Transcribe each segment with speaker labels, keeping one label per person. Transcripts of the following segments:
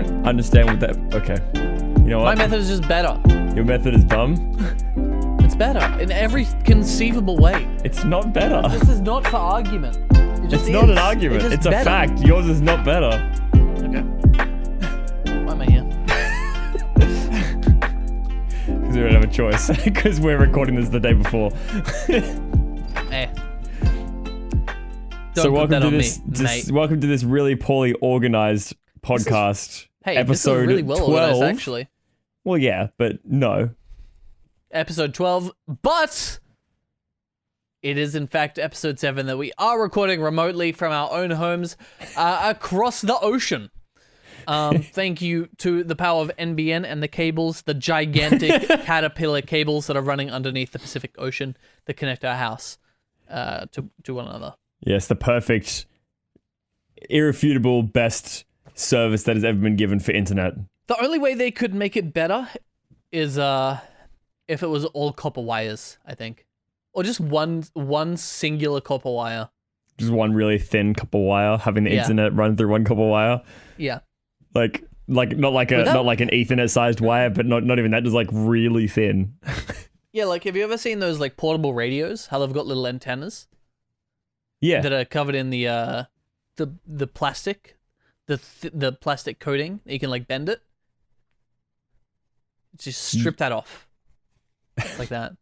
Speaker 1: don't understand what that. Okay, you know what?
Speaker 2: My method is just better.
Speaker 1: Your method is dumb.
Speaker 2: It's better in every conceivable way.
Speaker 1: It's not better.
Speaker 2: This is not for argument.
Speaker 1: It's not an argument. It's a fact. Yours is not better.
Speaker 2: Okay. Why am I here?
Speaker 1: Because we don't have a choice. Because we're recording this the day before. So welcome to this really poorly organized podcast. Episode
Speaker 2: this is really well
Speaker 1: 12.
Speaker 2: organized, actually.
Speaker 1: Well, yeah, but no.
Speaker 2: Episode 12, but it is in fact episode 7 that we are recording remotely from our own homes across the ocean. Thank you to the power of NBN and the cables, the gigantic caterpillar cables that are running underneath the Pacific Ocean that connect our house to one another. Yes,
Speaker 1: the perfect, irrefutable, best service that has ever been given for internet.
Speaker 2: The only way they could make it better is if it was all copper wires, I think. Or just one singular copper wire.
Speaker 1: Just one really thin copper wire, having the internet run through one copper wire.
Speaker 2: Yeah.
Speaker 1: Like not like an Ethernet sized wire, but not even that, just like really thin.
Speaker 2: Yeah, like have you ever seen those like portable radios? How they've got little antennas?
Speaker 1: Yeah.
Speaker 2: That are covered in the plastic, the plastic coating. You can like bend it. Just strip that off, like that.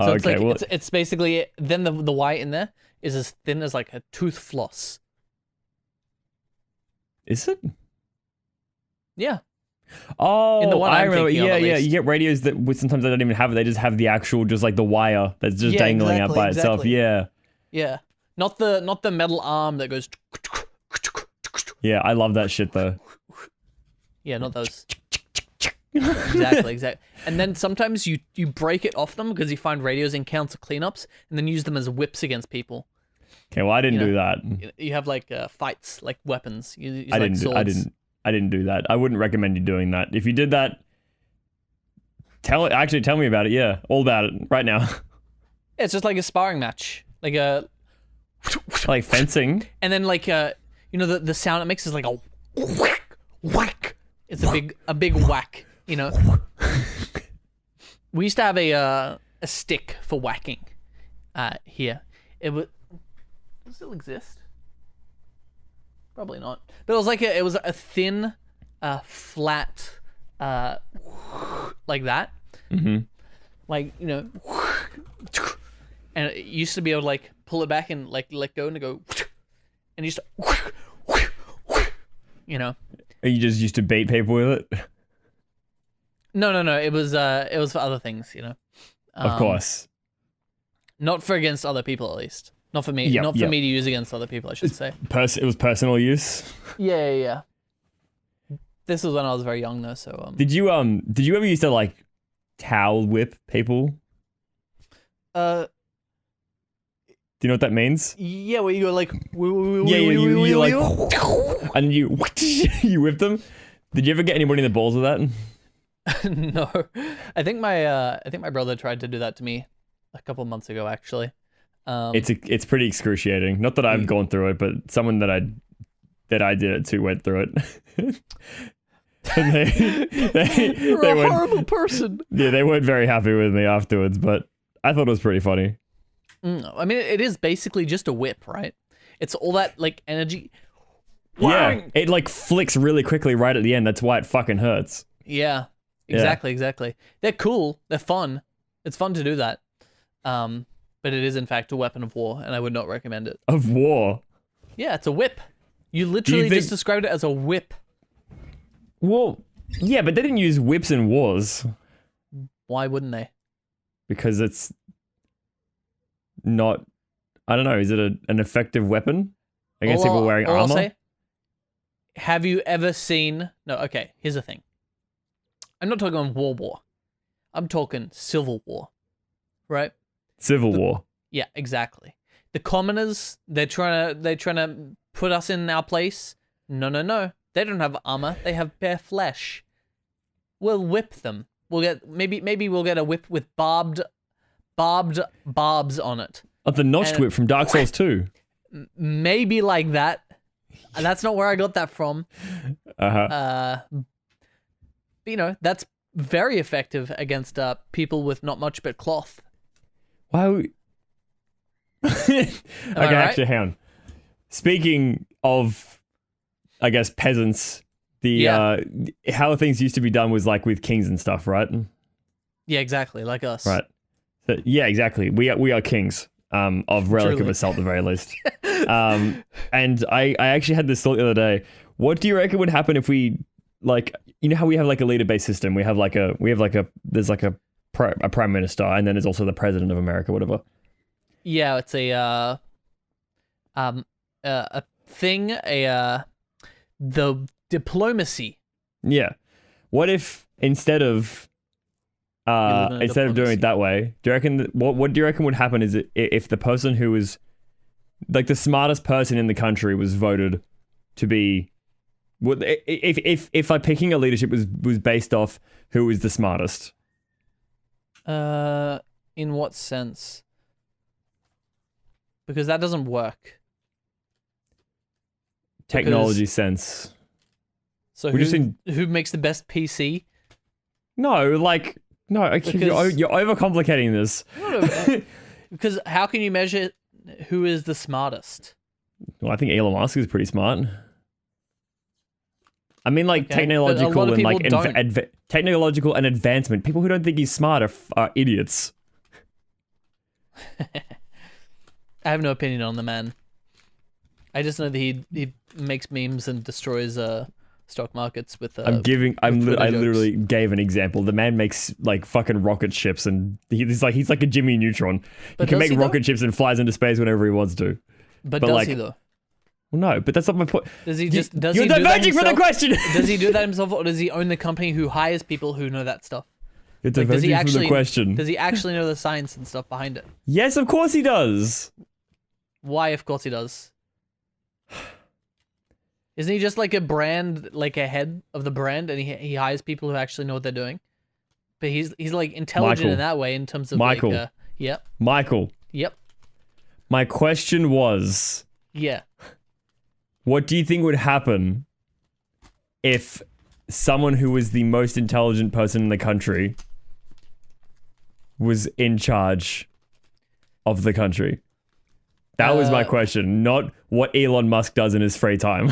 Speaker 2: So it's like it's basically then the wire in there is as thin as like a tooth floss.
Speaker 1: Is it?
Speaker 2: Yeah.
Speaker 1: Oh,
Speaker 2: in the one
Speaker 1: I
Speaker 2: I'm
Speaker 1: remember.
Speaker 2: Yeah.
Speaker 1: You get radios that sometimes they don't even have it. They just have the actual, just like the wire that's just dangling out by itself. Yeah.
Speaker 2: Yeah. Not the metal arm that goes.
Speaker 1: Yeah, I love that shit though.
Speaker 2: Yeah, not those. Exactly. And then sometimes you break it off them because you find radios in council cleanups and then use them as whips against people.
Speaker 1: Okay, well I didn't do that.
Speaker 2: You have like fights, like weapons. You use,
Speaker 1: I
Speaker 2: didn't
Speaker 1: do that. I wouldn't recommend you doing that. If you did that, tell me about it. Yeah, all about it right now.
Speaker 2: Yeah, it's just like a sparring match, like
Speaker 1: fencing.
Speaker 2: And then like the sound it makes is like a whack. It's a big whack. We used to have a stick for whacking here. It would still exist. Probably not. But it was a thin, flat, like that.
Speaker 1: Mm-hmm.
Speaker 2: Like, and it used to be able to like pull it back and like let go and go, and you used to,
Speaker 1: You just used to beat people with it?
Speaker 2: No. It was for other things,
Speaker 1: Of course.
Speaker 2: Not for against other people, at least. Not for me. Not for me to use against other people, I should say.
Speaker 1: It was personal use.
Speaker 2: Yeah. This was when I was very young, though. So
Speaker 1: Did you ever used to like towel whip people?
Speaker 2: Do
Speaker 1: you know what that means?
Speaker 2: Yeah, where you go like.
Speaker 1: You like, and you whip them. Did you ever get anybody in the balls with that?
Speaker 2: No, I think my brother tried to do that to me a couple months ago, actually.
Speaker 1: It's pretty excruciating. Not that I've gone through it, but someone that I did it to went through it. And
Speaker 2: You're a horrible person.
Speaker 1: Yeah, they weren't very happy with me afterwards, but I thought it was pretty funny.
Speaker 2: I mean, it is basically just a whip, right? It's all that like energy.
Speaker 1: Yeah, it like flicks really quickly right at the end. That's why it fucking hurts.
Speaker 2: Yeah, exactly. They're cool. They're fun. It's fun to do that. But it is in fact a weapon of war, and I would not recommend it.
Speaker 1: Of war?
Speaker 2: Yeah, it's a whip. You literally just described it as a whip.
Speaker 1: Well, yeah, but they didn't use whips in wars.
Speaker 2: Why wouldn't they?
Speaker 1: Because it's not, I don't know, is it an effective weapon against people wearing armor?
Speaker 2: I'll say, have you ever seen... No, okay, here's the thing. I'm not talking war. I'm talking civil war, right?
Speaker 1: Civil war.
Speaker 2: Yeah, exactly. The commoners, they're trying to put us in our place. No. They don't have armor. They have bare flesh. We'll whip them. We'll get maybe we'll get a whip with barbed barbs on it.
Speaker 1: Oh, the notched whip from Dark Souls 2.
Speaker 2: Maybe like that. And that's not where I got that from. But, you know, that's very effective against people with not much but cloth.
Speaker 1: Why? Okay,
Speaker 2: right?
Speaker 1: actually, hang on. Speaking of, I guess, peasants, how things used to be done was like with kings and stuff, right?
Speaker 2: Yeah, exactly, like us.
Speaker 1: Right. So, yeah, exactly. We are kings of Relic of Assault, at the very least. And I actually had this thought the other day. What do you reckon would happen if we, like, you know how we have like a leader-based system? There's like a prime minister, and then there's also the president of America, whatever.
Speaker 2: Yeah, it's a thing, the diplomacy.
Speaker 1: Yeah. What if instead of doing it that way, do you reckon what do you reckon would happen is if the person who was like the smartest person in the country was voted to be, if like picking a leadership was based off who was the smartest?
Speaker 2: In what sense? Because that doesn't work.
Speaker 1: Technology sense.
Speaker 2: So who makes the best PC?
Speaker 1: No, like no. You're overcomplicating this.
Speaker 2: Because how can you measure who is the smartest?
Speaker 1: Well, I think Elon Musk is pretty smart. I mean, like technological and advancement. People who don't think he's smart are idiots.
Speaker 2: I have no opinion on the man. I just know that he makes memes and destroys stock markets with.
Speaker 1: I literally gave an example. The man makes like fucking rocket ships, and he's like a Jimmy Neutron. He can make rocket ships and flies into space whenever he wants to.
Speaker 2: But does he though?
Speaker 1: Well, no, but that's not my point.
Speaker 2: Does he just?
Speaker 1: You're diverging from the question.
Speaker 2: Does he do that himself, or does he own the company who hires people who know that stuff?
Speaker 1: You're diverging from the question.
Speaker 2: Does he actually know the science and stuff behind it?
Speaker 1: Yes, of course he does.
Speaker 2: Why? Of course he does. Isn't he just like a brand, like a head of the brand, and he hires people who actually know what they're doing? But he's like intelligent in that way in terms of
Speaker 1: Michael.
Speaker 2: Yep.
Speaker 1: Michael.
Speaker 2: Yep.
Speaker 1: My question was.
Speaker 2: Yeah.
Speaker 1: What do you think would happen if someone who was the most intelligent person in the country was in charge of the country? That was my question, not what Elon Musk does in his free time.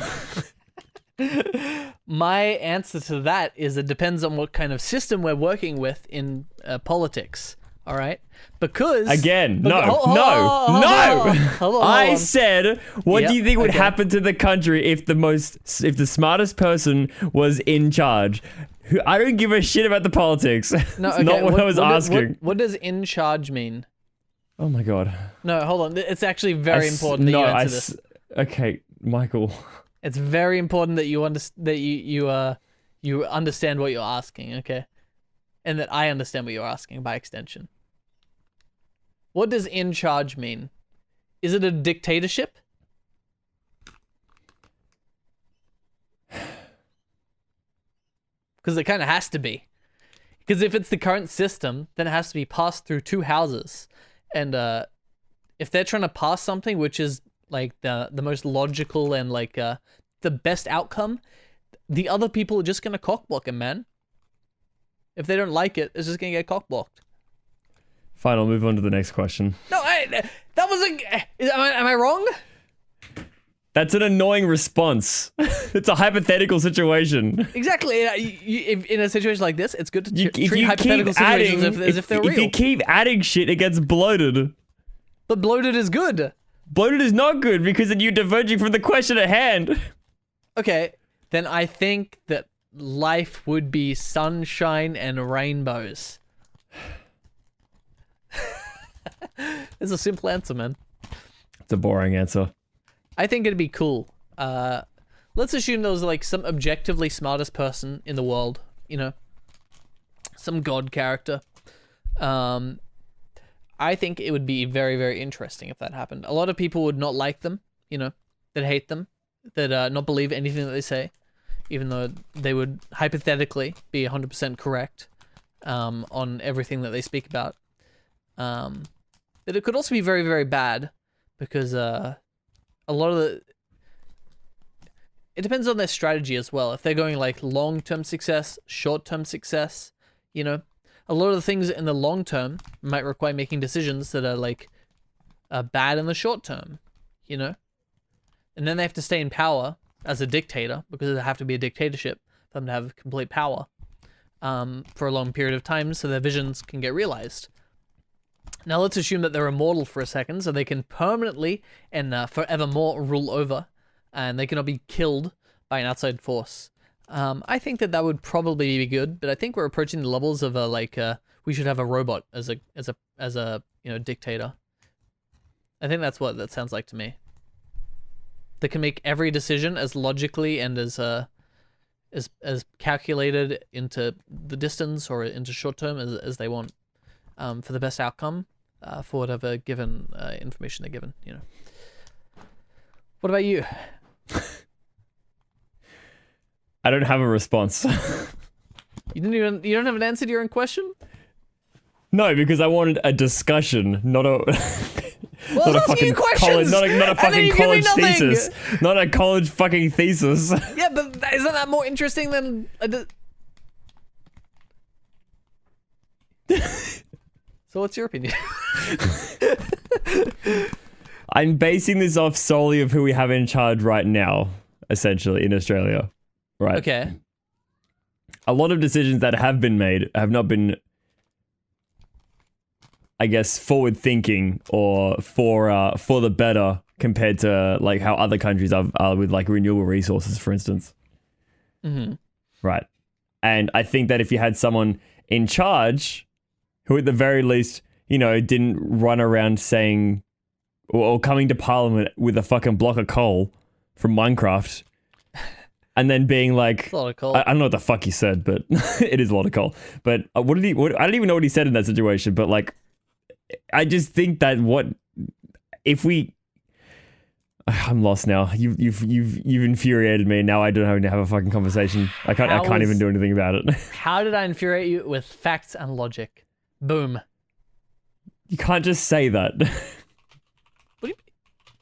Speaker 2: My answer to that is it depends on what kind of system we're working with in politics. All right, because
Speaker 1: again, no.
Speaker 2: Hold on.
Speaker 1: I said, what do you think would happen to the country if the smartest person was in charge? I don't give a shit about the politics. No, okay. Not what I was asking.
Speaker 2: What does in charge mean?
Speaker 1: Oh my god.
Speaker 2: No, hold on. It's actually very important that you answer this.
Speaker 1: Okay, Michael.
Speaker 2: It's very important that you you understand what you're asking, okay? And that I understand what you're asking by extension. What does in charge mean? Is it a dictatorship? Because it kind of has to be. Because if it's the current system, then it has to be passed through two houses. And if they're trying to pass something which is like the most logical and like the best outcome, the other people are just going to cockblock him, man. If they don't like it, it's just going to get cockblocked.
Speaker 1: Fine, I'll move on to the next question.
Speaker 2: No, that was am I wrong?
Speaker 1: That's an annoying response. It's a hypothetical situation.
Speaker 2: Exactly. If in a situation like this, it's good to treat hypothetical situations as if they're real.
Speaker 1: If you keep adding shit, it gets bloated.
Speaker 2: But bloated is good.
Speaker 1: Bloated is not good because then you're diverging from the question at hand. Okay.
Speaker 2: Then I think that life would be sunshine and rainbows. It's a simple answer, man.
Speaker 1: It's a boring answer.
Speaker 2: I think it'd be cool. Let's assume there was like some objectively smartest person in the world, you know, some god character. I think it would be very, very interesting if that happened. A lot of people would not like them, you know, that hate them, that not believe anything that they say, even though they would hypothetically be 100% correct on everything that they speak about. But it could also be very, very bad because a lot of it depends on their strategy as well. If they're going like long-term success, short-term success, you know, a lot of the things in the long term might require making decisions that are like bad in the short term, you know, and then they have to stay in power as a dictator because they have to be a dictatorship for them to have complete power for a long period of time so their visions can get realized. Now let's assume that they're immortal for a second so they can permanently and forevermore rule over and they cannot be killed by an outside force. I think that would probably be good, but I think we're approaching the levels of we should have a robot as a you know, dictator. I think that's what that sounds like to me. That can make every decision as logically and as calculated into the distance or into short term as they want, for the best outcome, for whatever given information they're given. You know. What about you?
Speaker 1: I don't have a response.
Speaker 2: You don't have an answer to your own question?
Speaker 1: No, because I wanted a discussion, not a
Speaker 2: well, not a fucking
Speaker 1: college, not a fucking college thesis, not a college fucking thesis.
Speaker 2: Yeah, but isn't that more interesting than? So, what's your opinion?
Speaker 1: I'm basing this off solely of who we have in charge right now, essentially in Australia, right?
Speaker 2: Okay.
Speaker 1: A lot of decisions that have been made have not been, I guess, forward thinking or for the better compared to like how other countries are with like renewable resources, for instance.
Speaker 2: Mm-hmm.
Speaker 1: Right. And I think that if you had someone in charge who at the very least, you know, didn't run around saying or coming to Parliament with a fucking block of coal from Minecraft and then being like,
Speaker 2: it's a lot of coal.
Speaker 1: I don't know what the fuck he said, but it is a lot of coal. But I don't even know what he said in that situation, but like, I just think that I'm lost now. You've infuriated me. Now I don't know how to have a fucking conversation. I can't even do anything about it.
Speaker 2: How did I infuriate you? With facts and logic. Boom.
Speaker 1: You can't just say that.
Speaker 2: What do you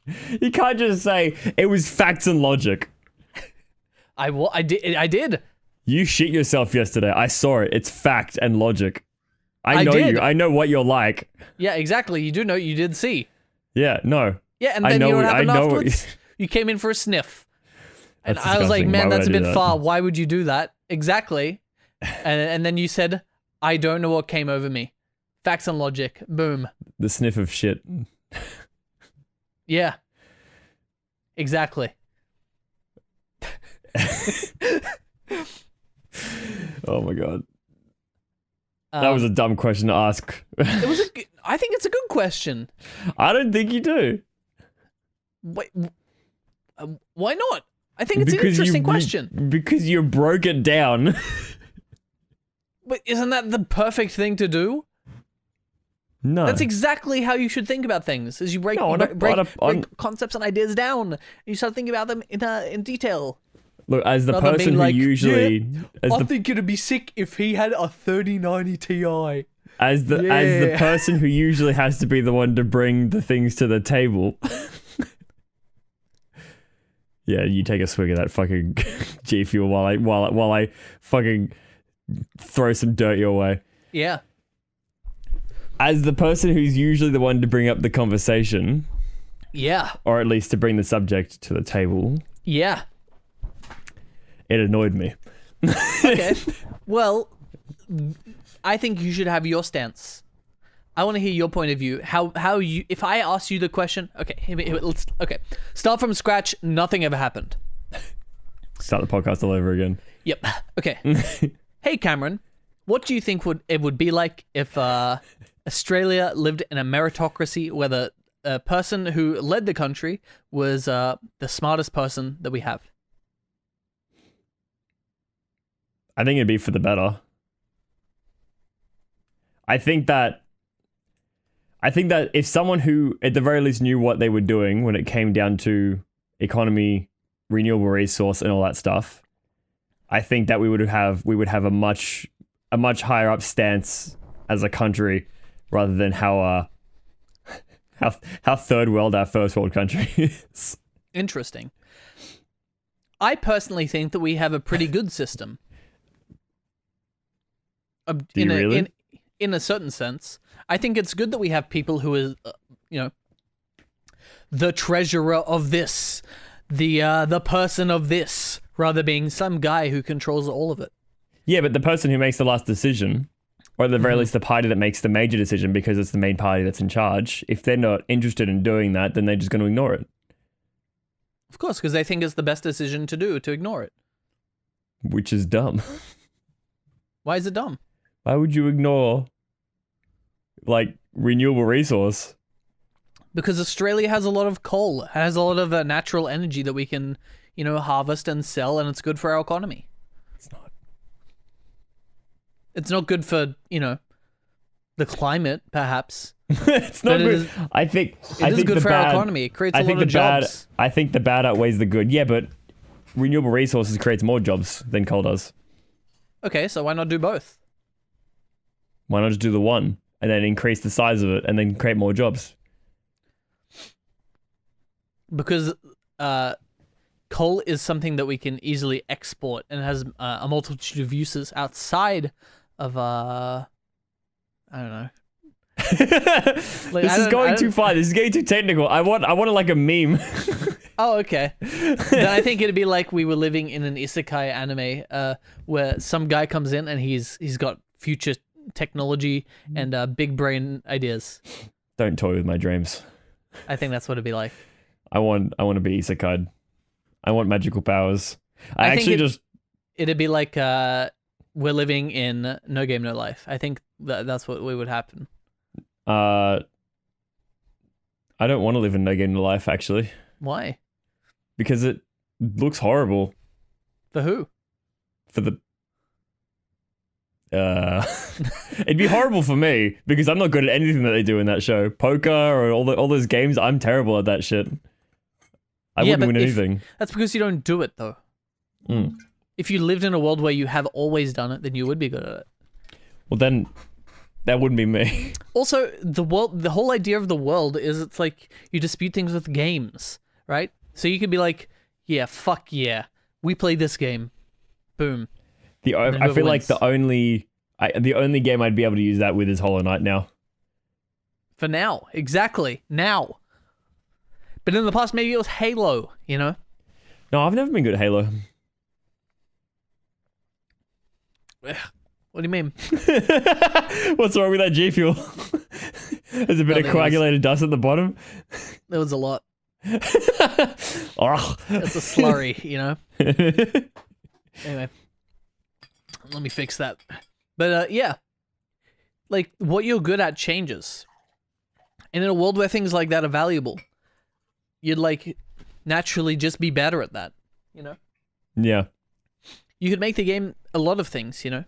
Speaker 2: mean?
Speaker 1: You can't just say it was facts and logic.
Speaker 2: I did.
Speaker 1: You shit yourself yesterday. I saw it. It's fact and logic. I know you. I know what you're like.
Speaker 2: Yeah, exactly. You do know. You did see.
Speaker 1: Yeah, no.
Speaker 2: Yeah, and then you know what happened afterwards? You came in for a sniff. And I was like, man, that's a bit far. Why would you do that? Exactly. And then you said, I don't know what came over me. Facts and logic. Boom.
Speaker 1: The sniff of shit.
Speaker 2: Yeah. Exactly.
Speaker 1: Oh my god. That was a dumb question to ask.
Speaker 2: I think it's a good question.
Speaker 1: I don't think you do.
Speaker 2: Wait, why not? I think it's an interesting question.
Speaker 1: Because you broke it down.
Speaker 2: But isn't that the perfect thing to do?
Speaker 1: No.
Speaker 2: That's exactly how you should think about things. Is you break concepts and ideas down. And you start thinking about them in detail.
Speaker 1: Look, as the person who usually...
Speaker 2: I think it'd be sick if he had a 3090 Ti.
Speaker 1: As the person who usually has to be the one to bring the things to the table. Yeah, you take a swig of that fucking G Fuel while I fucking throw some dirt your way.
Speaker 2: Yeah.
Speaker 1: As the person who's usually the one to bring up the conversation.
Speaker 2: Yeah.
Speaker 1: Or at least to bring the subject to the table.
Speaker 2: Yeah.
Speaker 1: It annoyed me.
Speaker 2: Okay. Well, I think you should have your stance. I want to hear your point of view. How you, if I ask you the question, okay, start from scratch. Nothing ever happened.
Speaker 1: Start the podcast all over again.
Speaker 2: Yep. Okay. Hey, Cameron, what do you think it would be like if Australia lived in a meritocracy where the person who led the country was the smartest person that we have?
Speaker 1: I think it'd be for the better. I think that if someone who at the very least knew what they were doing when it came down to economy, renewable resource and all that stuff, I think that we would have a much higher up stance as a country rather than how third world our first world country is.
Speaker 2: Interesting. I personally think that we have a pretty good system.
Speaker 1: Do you really?
Speaker 2: In a certain sense, I think it's good that we have people who is, the treasurer of this, the person of this, rather being some guy who controls all of it.
Speaker 1: Yeah, but the person who makes the last decision, or at the very least the party that makes the major decision because it's the main party that's in charge, if they're not interested in doing that, then they're just going to ignore it.
Speaker 2: Of course, because they think it's the best decision to do, to ignore it.
Speaker 1: Which is dumb.
Speaker 2: Why is it dumb?
Speaker 1: Why would you ignore, like, renewable resource?
Speaker 2: Because Australia has a lot of coal, has a lot of natural energy that we can, harvest and sell, and it's good for our economy.
Speaker 1: It's not.
Speaker 2: It's not good for, the climate, perhaps.
Speaker 1: It's not good. I think
Speaker 2: it is good for our economy. It creates a lot of jobs.
Speaker 1: I think the bad outweighs the good. Yeah, but renewable resources creates more jobs than coal does.
Speaker 2: Okay, so why not do both?
Speaker 1: Why not just do the one and then increase the size of it and then create more jobs?
Speaker 2: Because coal is something that we can easily export and has a multitude of uses outside of, I don't know.
Speaker 1: This is going too far. This is getting too technical. I want like a meme.
Speaker 2: Oh, okay. Then I think it'd be like we were living in an isekai anime where some guy comes in and he's got future technology and big brain ideas.
Speaker 1: Don't toy with my dreams.
Speaker 2: I think that's what it'd be like.
Speaker 1: I want to be isekai. I want magical powers.
Speaker 2: It'd be like we're living in No Game No Life. I think that's what would happen.
Speaker 1: I don't want to live in No Game No Life, actually.
Speaker 2: Why?
Speaker 1: Because it looks horrible.
Speaker 2: For who?
Speaker 1: For the... It'd be horrible for me, because I'm not good at anything that they do in that show. Poker or all those games, I'm terrible at that shit. I wouldn't win anything.
Speaker 2: That's because you don't do it, though.
Speaker 1: Mm.
Speaker 2: If you lived in a world where you have always done it, then you would be good at it.
Speaker 1: Well, then... that wouldn't be me.
Speaker 2: Also, the whole idea of the world is it's like you dispute things with games, right? So you could be like, yeah, fuck yeah, we play this game. Boom.
Speaker 1: I feel like the only game I'd be able to use that with is Hollow Knight now.
Speaker 2: For now, exactly, now. But in the past, maybe it was Halo, No,
Speaker 1: I've never been good at Halo.
Speaker 2: What do you mean?
Speaker 1: What's wrong with that G Fuel? There's a bit of coagulated dust at the bottom.
Speaker 2: There was a lot.
Speaker 1: Oh.
Speaker 2: It's a slurry, Anyway, let me fix that. But yeah, like what you're good at changes. And in a world where things like that are valuable, you'd like naturally just be better at that,
Speaker 1: Yeah.
Speaker 2: You could make the game a lot of things, The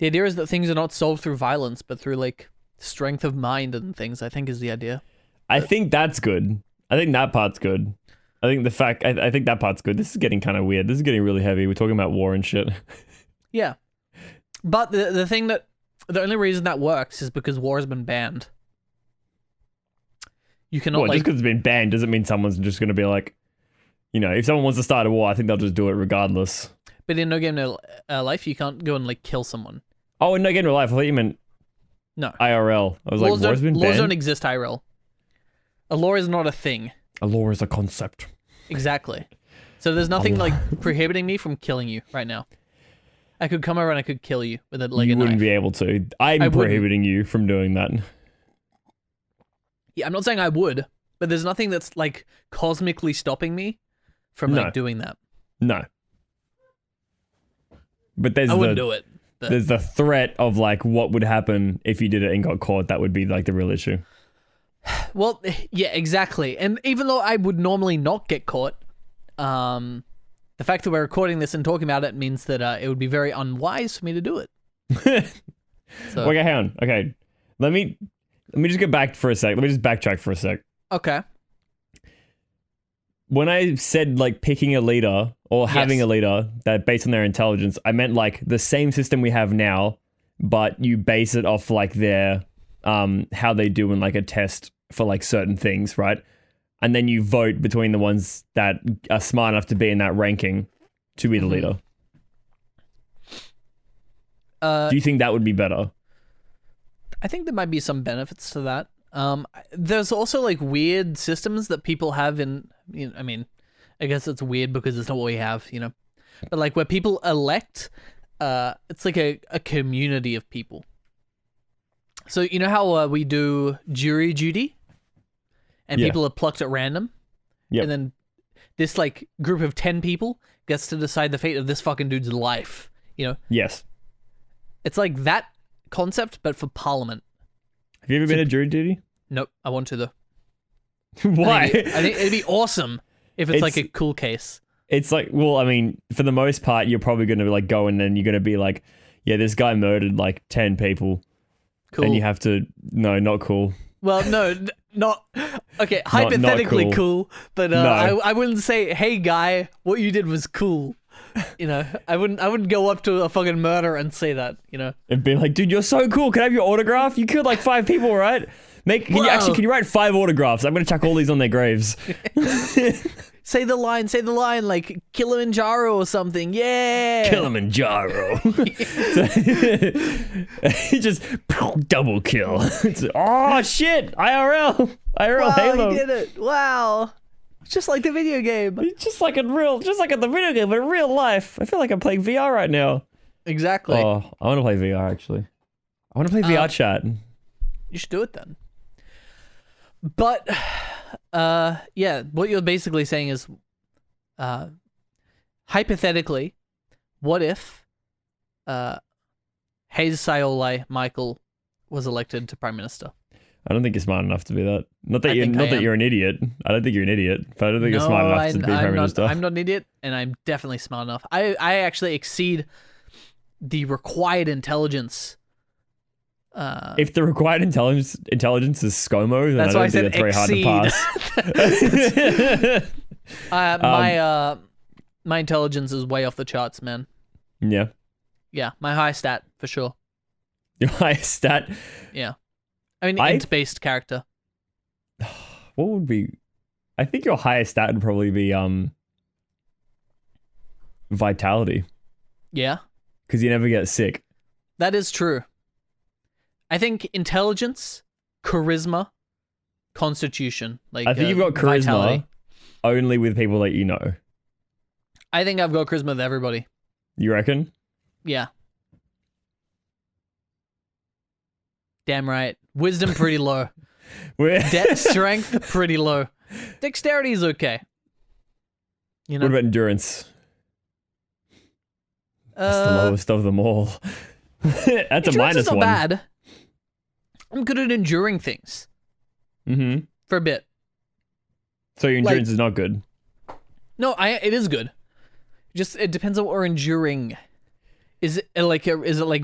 Speaker 2: idea is that things are not solved through violence, but through like strength of mind and things, I think is the idea.
Speaker 1: I think that's good. I think that part's good. I think that part's good. This is getting kind of weird. This is getting really heavy. We're talking about war and shit.
Speaker 2: Yeah. But the only reason that works is because war has been banned. You cannot
Speaker 1: just because it's been banned doesn't mean someone's just going to be like, if someone wants to start a war, I think they'll just do it regardless.
Speaker 2: But in No Game No Life, you can't go and like kill someone.
Speaker 1: Oh, in No Game No Life, I thought you meant
Speaker 2: no
Speaker 1: IRL. I was war's been banned?
Speaker 2: Laws don't exist IRL. A law is not a thing.
Speaker 1: A law is a concept.
Speaker 2: Exactly. So there's nothing like prohibiting me from killing you right now. I could come over and I could kill you with a knife.
Speaker 1: You wouldn't be able to. I'm prohibiting you from doing that.
Speaker 2: Yeah, I'm not saying I would, but there's nothing that's like cosmically stopping me from like doing that.
Speaker 1: No. But
Speaker 2: I wouldn't do it.
Speaker 1: There's the threat of like what would happen if you did it and got caught. That would be like the real issue.
Speaker 2: Well, yeah, exactly. And even though I would normally not get caught, the fact that we're recording this and talking about it means that it would be very unwise for me to do it.
Speaker 1: So. Okay, hang on. Okay, let me just get back for a sec. Let me just backtrack for a sec.
Speaker 2: Okay.
Speaker 1: When I said like picking a leader or having a leader that based on their intelligence, I meant like the same system we have now, but you base it off like their how they do in like a test for like certain things, right? and then you vote between the ones that are smart enough to be in that ranking to be the leader. Do you think that would be better?
Speaker 2: I think there might be some benefits to that. There's also like weird systems that people have in, I mean, I guess it's weird because it's not what we have, but like where people elect, it's like a community of people. So you know how we do jury duty and people are plucked at random?
Speaker 1: Yep.
Speaker 2: And then this like group of 10 people gets to decide the fate of this fucking dude's life,
Speaker 1: Yes.
Speaker 2: It's like that concept, but for Parliament.
Speaker 1: Have you ever been to jury duty?
Speaker 2: Nope, I want to though.
Speaker 1: Why?
Speaker 2: I think it'd be awesome if it's like a cool case.
Speaker 1: It's like, well, I mean, for the most part, you're probably going to like go in and you're going to be like, yeah, this guy murdered like 10 people.
Speaker 2: Cool.
Speaker 1: And you have to, no, not cool.
Speaker 2: Well, no, not, okay, hypothetically
Speaker 1: not
Speaker 2: cool, but
Speaker 1: No.
Speaker 2: I wouldn't say, hey guy, what you did was cool. I wouldn't go up to a fucking murderer and say that,
Speaker 1: It'd be like, dude, you're so cool. Can I have your autograph? You killed like 5 people, right? Can you write 5 autographs? I'm going to chuck all these on their graves.
Speaker 2: Say the line, like Kilimanjaro or something. Yeah.
Speaker 1: Kilimanjaro. He just double kill. Oh shit! IRL
Speaker 2: Wow,
Speaker 1: Halo.
Speaker 2: you did it. Wow. Just like the video game.
Speaker 1: Just like in the video game, but in real life. I feel like I'm playing VR right now.
Speaker 2: Exactly.
Speaker 1: Oh, I want to play VR actually. I want to play VR chat.
Speaker 2: You should do it then. But, yeah, what you're basically saying is, hypothetically, what if, Hayes Sayolai Michael was elected to Prime Minister?
Speaker 1: I don't think you're smart enough to be that. Not that you're an idiot. I don't think you're an idiot, but I don't think you're smart enough to be Prime Minister.
Speaker 2: I'm not an idiot, and I'm definitely smart enough. I actually exceed the required intelligence.
Speaker 1: If the required intelligence is ScoMo, then I don't think that's very hard to pass.
Speaker 2: My intelligence is way off the charts, man.
Speaker 1: Yeah.
Speaker 2: Yeah, my high stat for sure.
Speaker 1: Your highest stat?
Speaker 2: Yeah. I mean, int-based character.
Speaker 1: What would be? I think your highest stat would probably be vitality.
Speaker 2: Yeah.
Speaker 1: Because you never get sick.
Speaker 2: That is true. I think intelligence, charisma, constitution. Like
Speaker 1: I think you've got charisma
Speaker 2: vitality.
Speaker 1: Only with people that you know.
Speaker 2: I think I've got charisma with everybody.
Speaker 1: You reckon?
Speaker 2: Yeah. Damn right. Wisdom pretty low. Strength pretty low. Dexterity is okay.
Speaker 1: What about endurance? That's the lowest of them all. That's a minus
Speaker 2: not
Speaker 1: one.
Speaker 2: Bad. I'm good at enduring things.
Speaker 1: Mm-hmm.
Speaker 2: For a bit.
Speaker 1: So your endurance is not good?
Speaker 2: No, it is good. Just it depends on what we're enduring. Is it like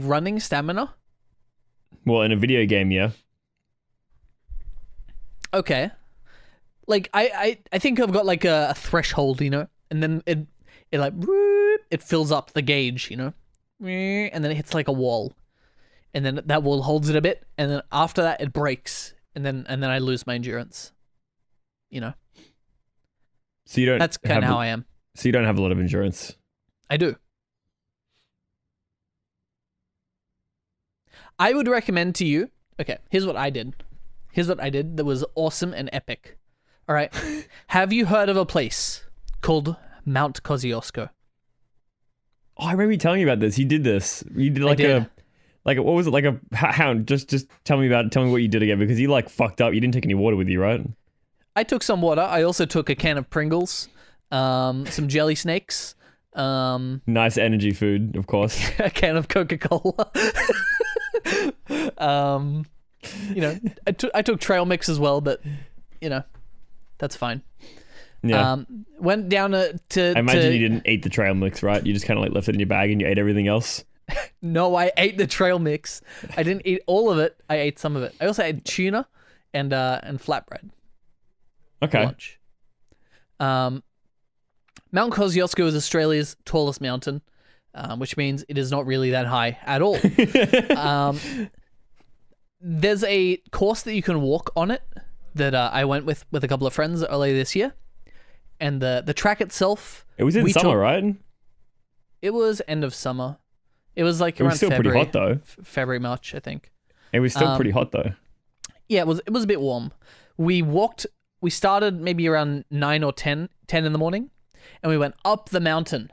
Speaker 2: running stamina?
Speaker 1: Well, in a video game, yeah.
Speaker 2: Okay. Like I think I've got like a threshold, and then it like it fills up the gauge, and then it hits like a wall. And then that wall holds it a bit, and then after that it breaks, and then I lose my endurance.
Speaker 1: So you don't.
Speaker 2: That's kind of how I am.
Speaker 1: So you don't have a lot of endurance.
Speaker 2: I do. I would recommend to you. Okay, here's what I did. That was awesome and epic. All right. Have you heard of a place called Mount Kosciuszko?
Speaker 1: Oh, I remember you telling me about this. You did this. You did what was it? Like a hound. Just tell me about it. Tell me what you did again, because you like fucked up. You didn't take any water with you, right?
Speaker 2: I took some water. I also took a can of Pringles, some jelly snakes.
Speaker 1: Nice energy food, of course.
Speaker 2: A can of Coca-Cola. I took trail mix as well, but that's fine.
Speaker 1: Yeah.
Speaker 2: Went down to
Speaker 1: I imagine you didn't eat the trail mix, right? You just kind of like left it in your bag and you ate everything else.
Speaker 2: No, I ate the trail mix. I didn't eat all of it. I ate some of it. I also ate tuna and flatbread.
Speaker 1: Okay.
Speaker 2: Lunch. Mount Kosciuszko is Australia's tallest mountain, which means it is not really that high at all. There's a course that you can walk on it that I went with a couple of friends earlier this year, and the track itself.
Speaker 1: It was in summer, right?
Speaker 2: It was end of summer. It was like
Speaker 1: it was
Speaker 2: around
Speaker 1: still
Speaker 2: February,
Speaker 1: pretty hot though.
Speaker 2: February, March, I think.
Speaker 1: It was still pretty hot though.
Speaker 2: Yeah, it was a bit warm. We started maybe around 9 or 10 in the morning, and we went up the mountain,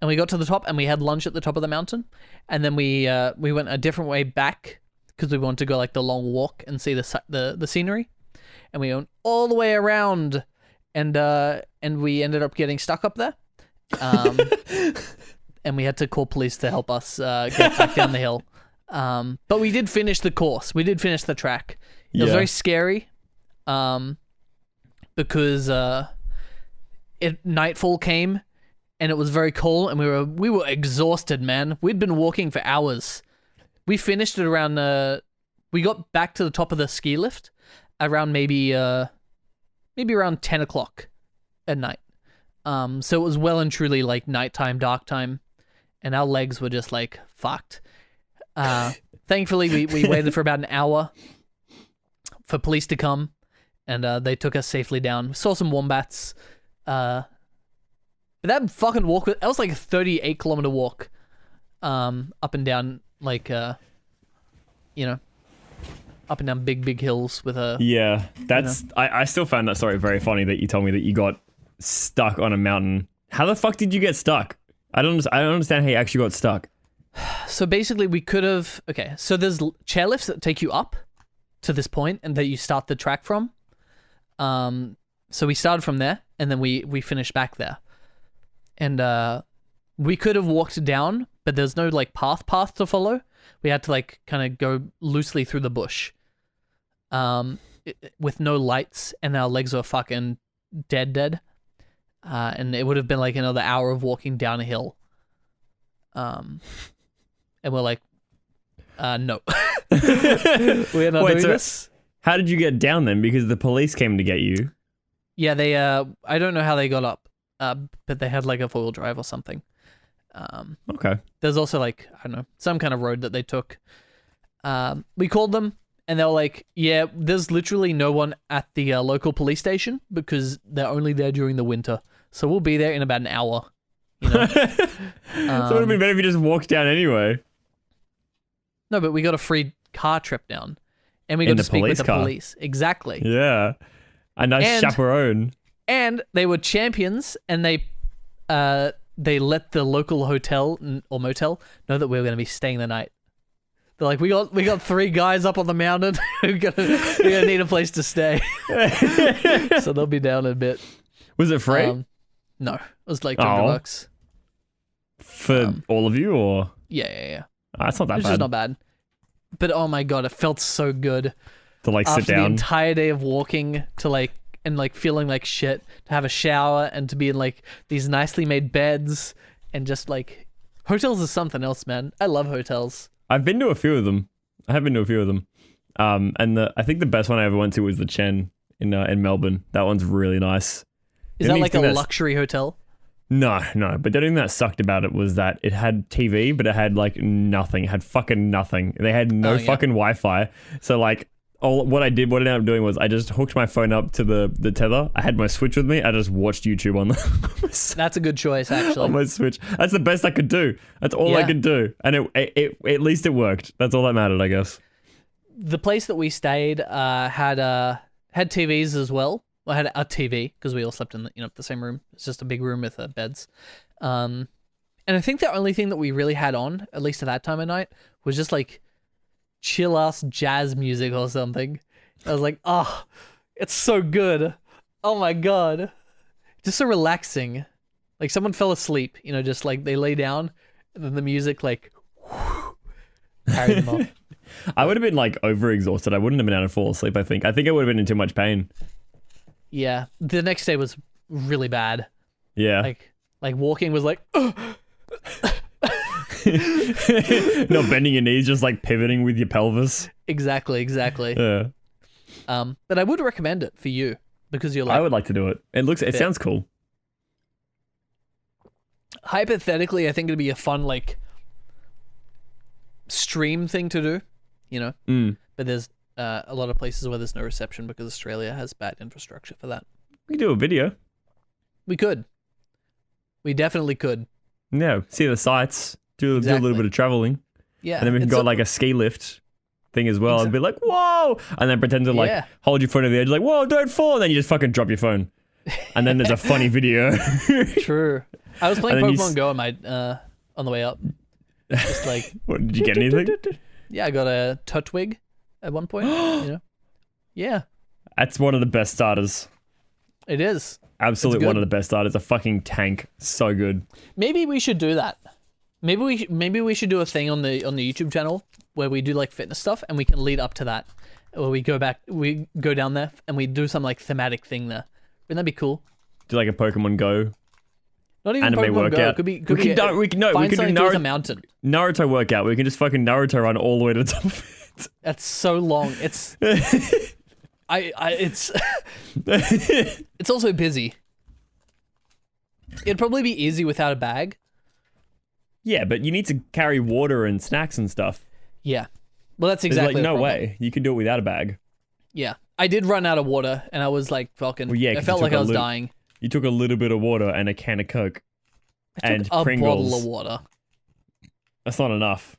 Speaker 2: and we got to the top, and we had lunch at the top of the mountain, and then we went a different way back because we wanted to go like the long walk and see the scenery, and we went all the way around, and we ended up getting stuck up there, and we had to call police to help us get back down the hill. But we did finish the course. We did finish the track. It was very scary, because nightfall came, and it was very cold, and we were exhausted, man. We'd been walking for hours. We finished it around. We got back to the top of the ski lift around maybe around 10 o'clock at night. So it was well and truly like nighttime, dark time, and our legs were just like fucked. Thankfully, we waited for about an hour for police to come, and they took us safely down. We saw some wombats. But that fucking walk, that was like a 38-kilometer walk, up and down, like, up and down big hills with a...
Speaker 1: Yeah, that's... I still found that story very funny that you told me that you got stuck on a mountain. How the fuck did you get stuck? I don't understand how you actually got stuck.
Speaker 2: So basically we could have... Okay, so there's chairlifts that take you up to this point and that you start the track from. So we started from there, and then we finished back there. And we could have walked down, but there's no like path to follow. We had to like kind of go loosely through the bush, with no lights, and our legs were fucking dead. And it would have been like another hour of walking down a hill. And we're like, no, we're not doing this.
Speaker 1: How did you get down then? Because the police came to get you.
Speaker 2: Yeah, they. I don't know how they got up. But they had like a 4-wheel drive or something.
Speaker 1: Okay.
Speaker 2: There's also like, I don't know, some kind of road that they took. We called them, and they were like, yeah, there's literally no one at the local police station because they're only there during the winter. So we'll be there in about an hour. You know?
Speaker 1: So it would have been better if you just walked down anyway.
Speaker 2: No, but we got a free car trip down. And we got to speak with the police. Exactly.
Speaker 1: Yeah. A nice chaperone.
Speaker 2: And they were champions, and they let the local hotel or motel know that we were going to be staying the night. They're like, we got 3 guys up on the mountain. we're gonna need a place to stay. So they'll be down in a bit.
Speaker 1: Was it free?
Speaker 2: No, it was like $200
Speaker 1: for all of you, or
Speaker 2: yeah.
Speaker 1: That's not that bad.
Speaker 2: Which is not bad. But oh my god, it felt so good
Speaker 1: to like sit down
Speaker 2: after the entire day of walking to like. And like feeling like shit, to have a shower and to be in like these nicely made beds, and just like hotels is something else, man. I love hotels.
Speaker 1: I've been to a few of them. I have been to a few of them. And I think the best one I ever went to was the Chen in Melbourne. That one's really nice.
Speaker 2: Is that like a luxury hotel?
Speaker 1: No. But the thing that sucked about it was that it had TV, but it had like nothing. It had fucking nothing. They had no fucking Wi-Fi. So like. What I ended up doing was I just hooked my phone up to the tether. I had my Switch with me. I just watched YouTube on the.
Speaker 2: That's a good choice, actually.
Speaker 1: On my Switch. That's the best I could do. That's all I could do, and it at least it worked. That's all that mattered, I guess.
Speaker 2: The place that we stayed had TVs as well. I had a TV because we all slept in the same room. It's just a big room with beds. And I think the only thing that we really had on, at least at that time of night, was just like chill ass jazz music or something. I was like, oh, it's so good. Oh my god. Just so relaxing. Like someone fell asleep, just like they lay down and then the music like carried them off.
Speaker 1: I would have been like overexhausted. I wouldn't have been able to fall asleep, I think. I think I would have been in too much pain.
Speaker 2: Yeah. The next day was really bad.
Speaker 1: Yeah.
Speaker 2: Like walking was like
Speaker 1: Not bending your knees, just like pivoting with your pelvis.
Speaker 2: Exactly.
Speaker 1: Yeah.
Speaker 2: But I would recommend it for you because you're like.
Speaker 1: I would like to do it. It sounds cool.
Speaker 2: Hypothetically, I think it'd be a fun like stream thing to do, But there's a lot of places where there's no reception because Australia has bad infrastructure for that.
Speaker 1: We can do a video.
Speaker 2: We could. We definitely could.
Speaker 1: Yeah, see the sights, do a little bit of traveling.
Speaker 2: Yeah.
Speaker 1: And then we can go on like a ski lift thing as well and be like, whoa! And then pretend to like hold your phone to the edge like, whoa, don't fall! And then you just fucking drop your phone. And then there's a funny video.
Speaker 2: True. I was playing Pokemon Go on the way up. Just like...
Speaker 1: What, did you get anything?
Speaker 2: Yeah, I got a Turtwig at one point. Yeah.
Speaker 1: That's one of the best starters.
Speaker 2: It is.
Speaker 1: Absolutely one of the best starters. A fucking tank. So good. Maybe
Speaker 2: we should do that. Maybe we should do a thing on the YouTube channel where we do like fitness stuff and we can lead up to that. Or we go down there and we do some like thematic thing there. Wouldn't that be cool?
Speaker 1: Do like a Pokemon Go.
Speaker 2: Not even
Speaker 1: anime
Speaker 2: Pokemon
Speaker 1: workout.
Speaker 2: Go.
Speaker 1: We can do
Speaker 2: Naruto mountain.
Speaker 1: Naruto workout. We can just fucking Naruto run all the way to the top of it.
Speaker 2: That's so long. It's it's also busy. It'd probably be easy without a bag.
Speaker 1: Yeah, but you need to carry water and snacks and stuff.
Speaker 2: Yeah. Well, that's exactly
Speaker 1: There's like no
Speaker 2: problem.
Speaker 1: way. You can do it without a bag.
Speaker 2: Yeah. I did run out of water and I was like fucking I felt like I was dying.
Speaker 1: You took a little bit of water and a can of Coke.
Speaker 2: I took a
Speaker 1: Pringles.
Speaker 2: bottle of water.
Speaker 1: That's not enough.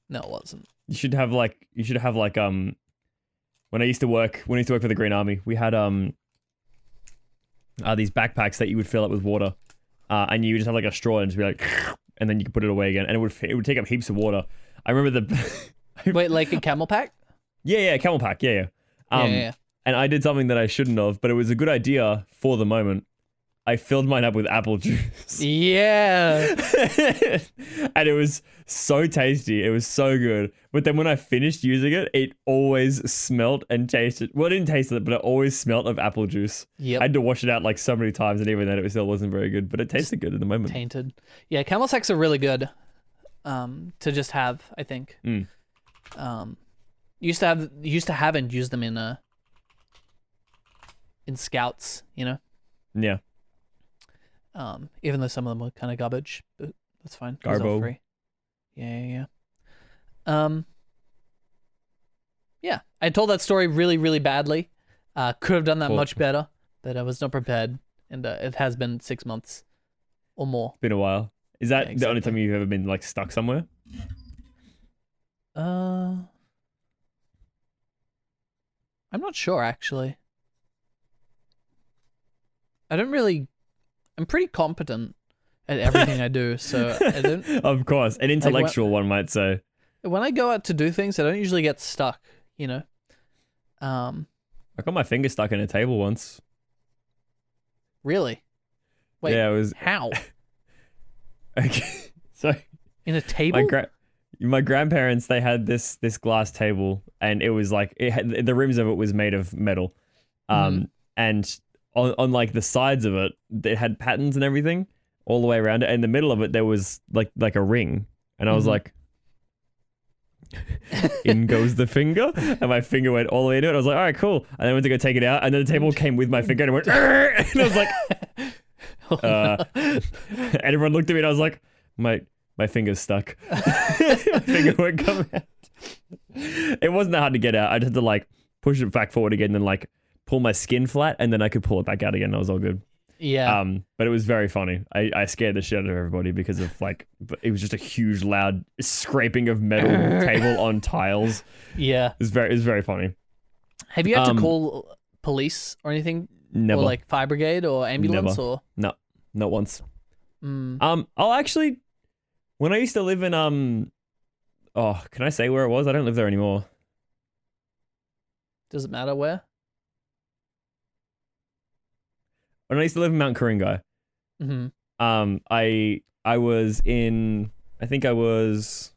Speaker 2: No, it wasn't.
Speaker 1: You should have like when I used to work for the Green Army, we had these backpacks that you would fill up with water. And you would just have like a straw and just be like and then you could put it away again and it would take up heaps of water. I remember
Speaker 2: Wait, like a camel pack?
Speaker 1: Yeah, camel pack. Yeah.
Speaker 2: Yeah.
Speaker 1: And I did something that I shouldn't have, but it was a good idea for the moment. I filled mine up with apple juice.
Speaker 2: Yeah.
Speaker 1: And it was so tasty. It was so good. But then when I finished using it, it always smelt and tasted. Well, it didn't taste it, but it always smelt of apple juice.
Speaker 2: Yep.
Speaker 1: I had to wash it out like so many times, and even then it still wasn't very good. But it tasted good at the moment.
Speaker 2: Tainted. Yeah, camel sacks are really good to just have, I think. Used to have and use them in scouts, you know?
Speaker 1: Yeah.
Speaker 2: Even though some of them were kind of garbage, but that's fine.
Speaker 1: Garbo.
Speaker 2: Free. Yeah. Yeah, I told that story really, really badly. Could have done that much better, but I was not prepared, and it has been 6 months or more.
Speaker 1: Been a while. Is that the only time you've ever been like stuck somewhere?
Speaker 2: I'm not sure actually. I'm pretty competent at everything I do, so I don't...
Speaker 1: Of course, an intellectual one might say.
Speaker 2: When I go out to do things, I don't usually get stuck, you know?
Speaker 1: I got my finger stuck in a table once.
Speaker 2: Really? Wait,
Speaker 1: yeah, it was...
Speaker 2: How?
Speaker 1: Okay, so...
Speaker 2: In a table?
Speaker 1: My grandparents, they had this glass table, and it was like... the rims of it was made of metal. And... On like the sides of it, it had patterns and everything all the way around it. And in the middle of it, there was like a ring. And I was like, in goes the finger. And my finger went all the way into it. I was like, all right, cool. And then I went to go take it out. And then the table came with my finger and it went, and I was like, and everyone looked at me and I was like, my finger's stuck. My finger won't come out. It wasn't that hard to get out. I just had to like push it back forward again and like pull my skin flat, and then I could pull it back out again. That was all good.
Speaker 2: Yeah.
Speaker 1: But it was very funny. I scared the shit out of everybody because of like, it was just a huge, loud scraping of metal table on tiles.
Speaker 2: Yeah.
Speaker 1: It was very funny.
Speaker 2: Have you had to call police or anything?
Speaker 1: Never.
Speaker 2: Or like fire brigade or ambulance?
Speaker 1: Never.
Speaker 2: Or
Speaker 1: no, not once. I'll actually, when I used to live in can I say where it was? I don't live there anymore.
Speaker 2: Does it matter where?
Speaker 1: When I used to live in Mount Ku-ring-gai, I was in, I think I was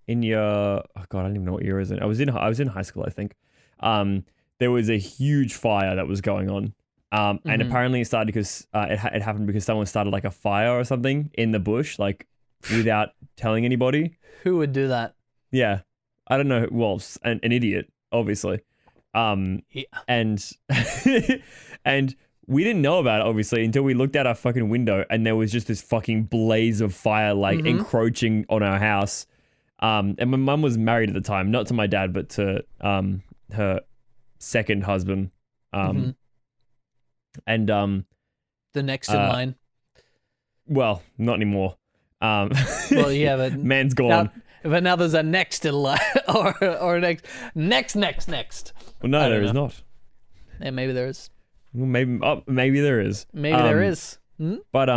Speaker 1: in year, oh God, I don't even know what year it was in. I was in high school, I think. There was a huge fire that was going on. And apparently it started because, it happened because someone started like a fire or something in the bush, like without telling anybody.
Speaker 2: Who would do that?
Speaker 1: Yeah. I don't know. Well, an idiot, obviously.
Speaker 2: Yeah.
Speaker 1: And and we didn't know about it obviously until we looked out our fucking window and there was just this fucking blaze of fire like encroaching on our house. And my mum was married at the time, not to my dad, but to her second husband. And
Speaker 2: the next in line.
Speaker 1: Well, not anymore.
Speaker 2: Well, yeah, but
Speaker 1: man's gone.
Speaker 2: But now there's a next in line, or next.
Speaker 1: Well, no, there is not.
Speaker 2: Yeah, maybe there is.
Speaker 1: Well, maybe there is.
Speaker 2: Maybe there is.
Speaker 1: But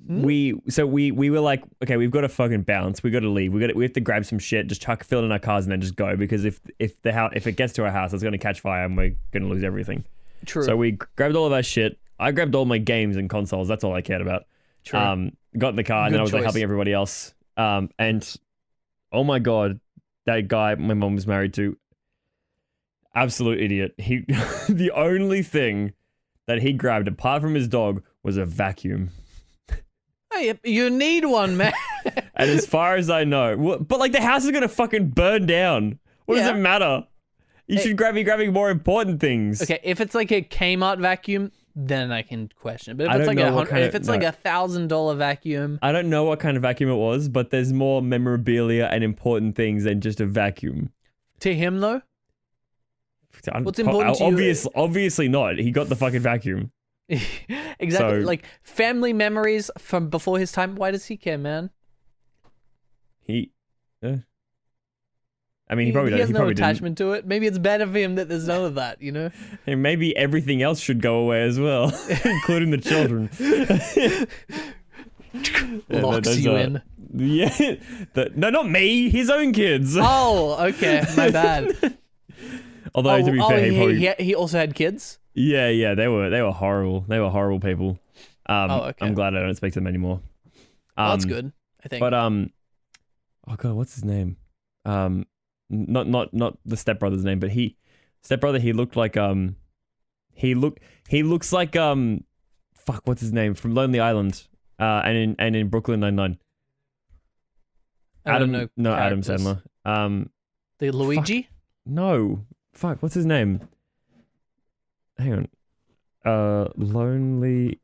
Speaker 1: we were like, okay, we've got to fucking bounce. We got to leave. We have to grab some shit, just fill it in our cars, and then just go. Because if it gets to our house, it's gonna catch fire, and we're gonna lose everything.
Speaker 2: True.
Speaker 1: So we grabbed all of our shit. I grabbed all my games and consoles. That's all I cared about.
Speaker 2: True.
Speaker 1: Got in the car, and then I was like helping everybody else. And oh my god, that guy my mom was married to, absolute idiot. He the only thing that he grabbed apart from his dog was a vacuum.
Speaker 2: Hey, you need one, man.
Speaker 1: And as far as I know, but like the house is gonna fucking burn down. What does it matter? You should be grabbing more important things.
Speaker 2: Okay, if it's like a Kmart vacuum, then I can question it. But if it's like $1,000 vacuum,
Speaker 1: I don't know what kind of vacuum it was, but there's more memorabilia and important things than just a vacuum.
Speaker 2: To him, though, what's important to you?
Speaker 1: Obviously not. He got the fucking vacuum.
Speaker 2: Exactly. So, like family memories from before his time. Why does he care, man? I mean, he probably has no attachment to it. Maybe it's better for him that there's none of that, you know? And
Speaker 1: maybe everything else should go away as well, including the children.
Speaker 2: Locks you in.
Speaker 1: Yeah. No, not me. His own kids.
Speaker 2: Oh, okay. My bad.
Speaker 1: Although, to be fair,
Speaker 2: he also had kids?
Speaker 1: Yeah. They were horrible. They were horrible people.
Speaker 2: Okay.
Speaker 1: I'm glad I don't speak to them anymore.
Speaker 2: That's good, I think.
Speaker 1: But, oh God, what's his name? Not the stepbrother's name, but he looked like he looks like fuck, what's his name from Lonely Island, and in Brooklyn Nine-Nine. Adam Sandler.
Speaker 2: The Luigi?
Speaker 1: Fuck, what's his name? Hang on. Lonely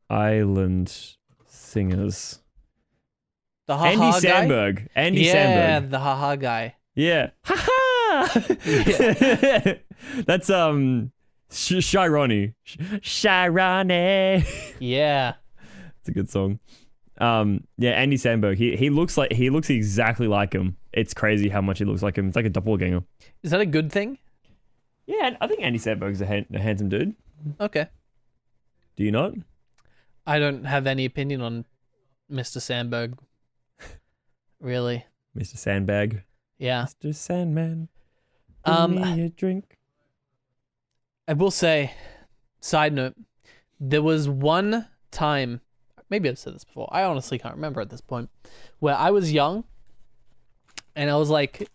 Speaker 1: Island singers.
Speaker 2: The ha-ha
Speaker 1: Andy Samberg.
Speaker 2: Guy?
Speaker 1: Andy Samberg.
Speaker 2: Yeah, the ha-ha guy.
Speaker 1: Yeah. Ha-ha! Yeah. That's, Shirani. Shirani.
Speaker 2: Yeah.
Speaker 1: It's a good song. Yeah, Andy Samberg. He looks exactly like him. It's crazy how much he looks like him. It's like a doppelganger.
Speaker 2: Is that a good thing?
Speaker 1: Yeah, I think Andy Samberg's a handsome dude.
Speaker 2: Okay.
Speaker 1: Do you not?
Speaker 2: I don't have any opinion on Mr. Sandberg. Really.
Speaker 1: Mr. Sandbag.
Speaker 2: Yeah.
Speaker 1: Mr. Sandman. Give me a drink.
Speaker 2: I will say, side note, there was one time, maybe I've said this before, I honestly can't remember at this point, where I was young and I was like,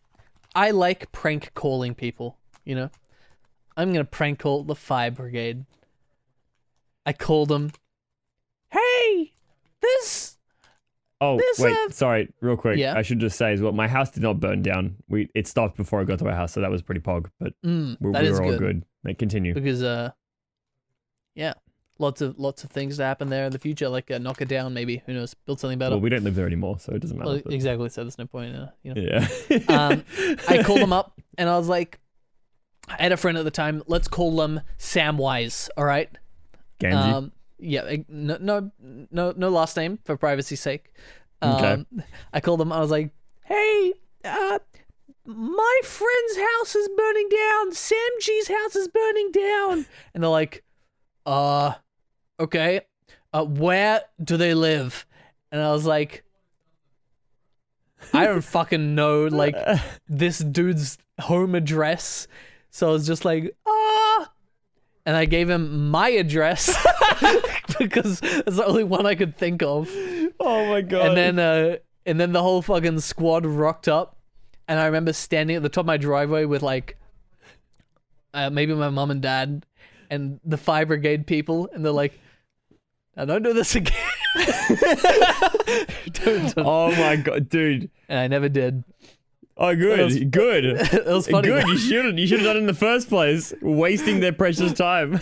Speaker 2: I like prank calling people, you know? I'm going to prank call the fire brigade. I called them, hey,
Speaker 1: sorry, real quick.
Speaker 2: Yeah.
Speaker 1: I should just say as well, my house did not burn down. It stopped before I got to our house, so that was pretty pog, but we were all good. Continue.
Speaker 2: Because, yeah, lots of things to happen there in the future, like knock it down, maybe, who knows, build something better.
Speaker 1: Well, we don't live there anymore, so it doesn't matter.
Speaker 2: Well, exactly, so there's no point, you know.
Speaker 1: Yeah.
Speaker 2: I called them up, and I was like, I had a friend at the time, let's call them Samwise, all right?
Speaker 1: Ganji.
Speaker 2: Yeah, no last name for privacy's sake.
Speaker 1: Okay.
Speaker 2: I called them. I was like, "Hey, my friend's house is burning down. Sam G's house is burning down." And they're like, okay. Where do they live?" And I was like, I don't fucking know, like, this dude's home address. So I was just like, and I gave him my address because it's the only one I could think of.
Speaker 1: Oh my god!
Speaker 2: And then the whole fucking squad rocked up, and I remember standing at the top of my driveway with like, maybe my mom and dad, and the fire brigade people, and they're like, "Now don't do this again." don't.
Speaker 1: Oh my god, dude!
Speaker 2: And I never did.
Speaker 1: Oh, good, good.
Speaker 2: It was funny.
Speaker 1: Good. You should have done it in the first place, wasting their precious time.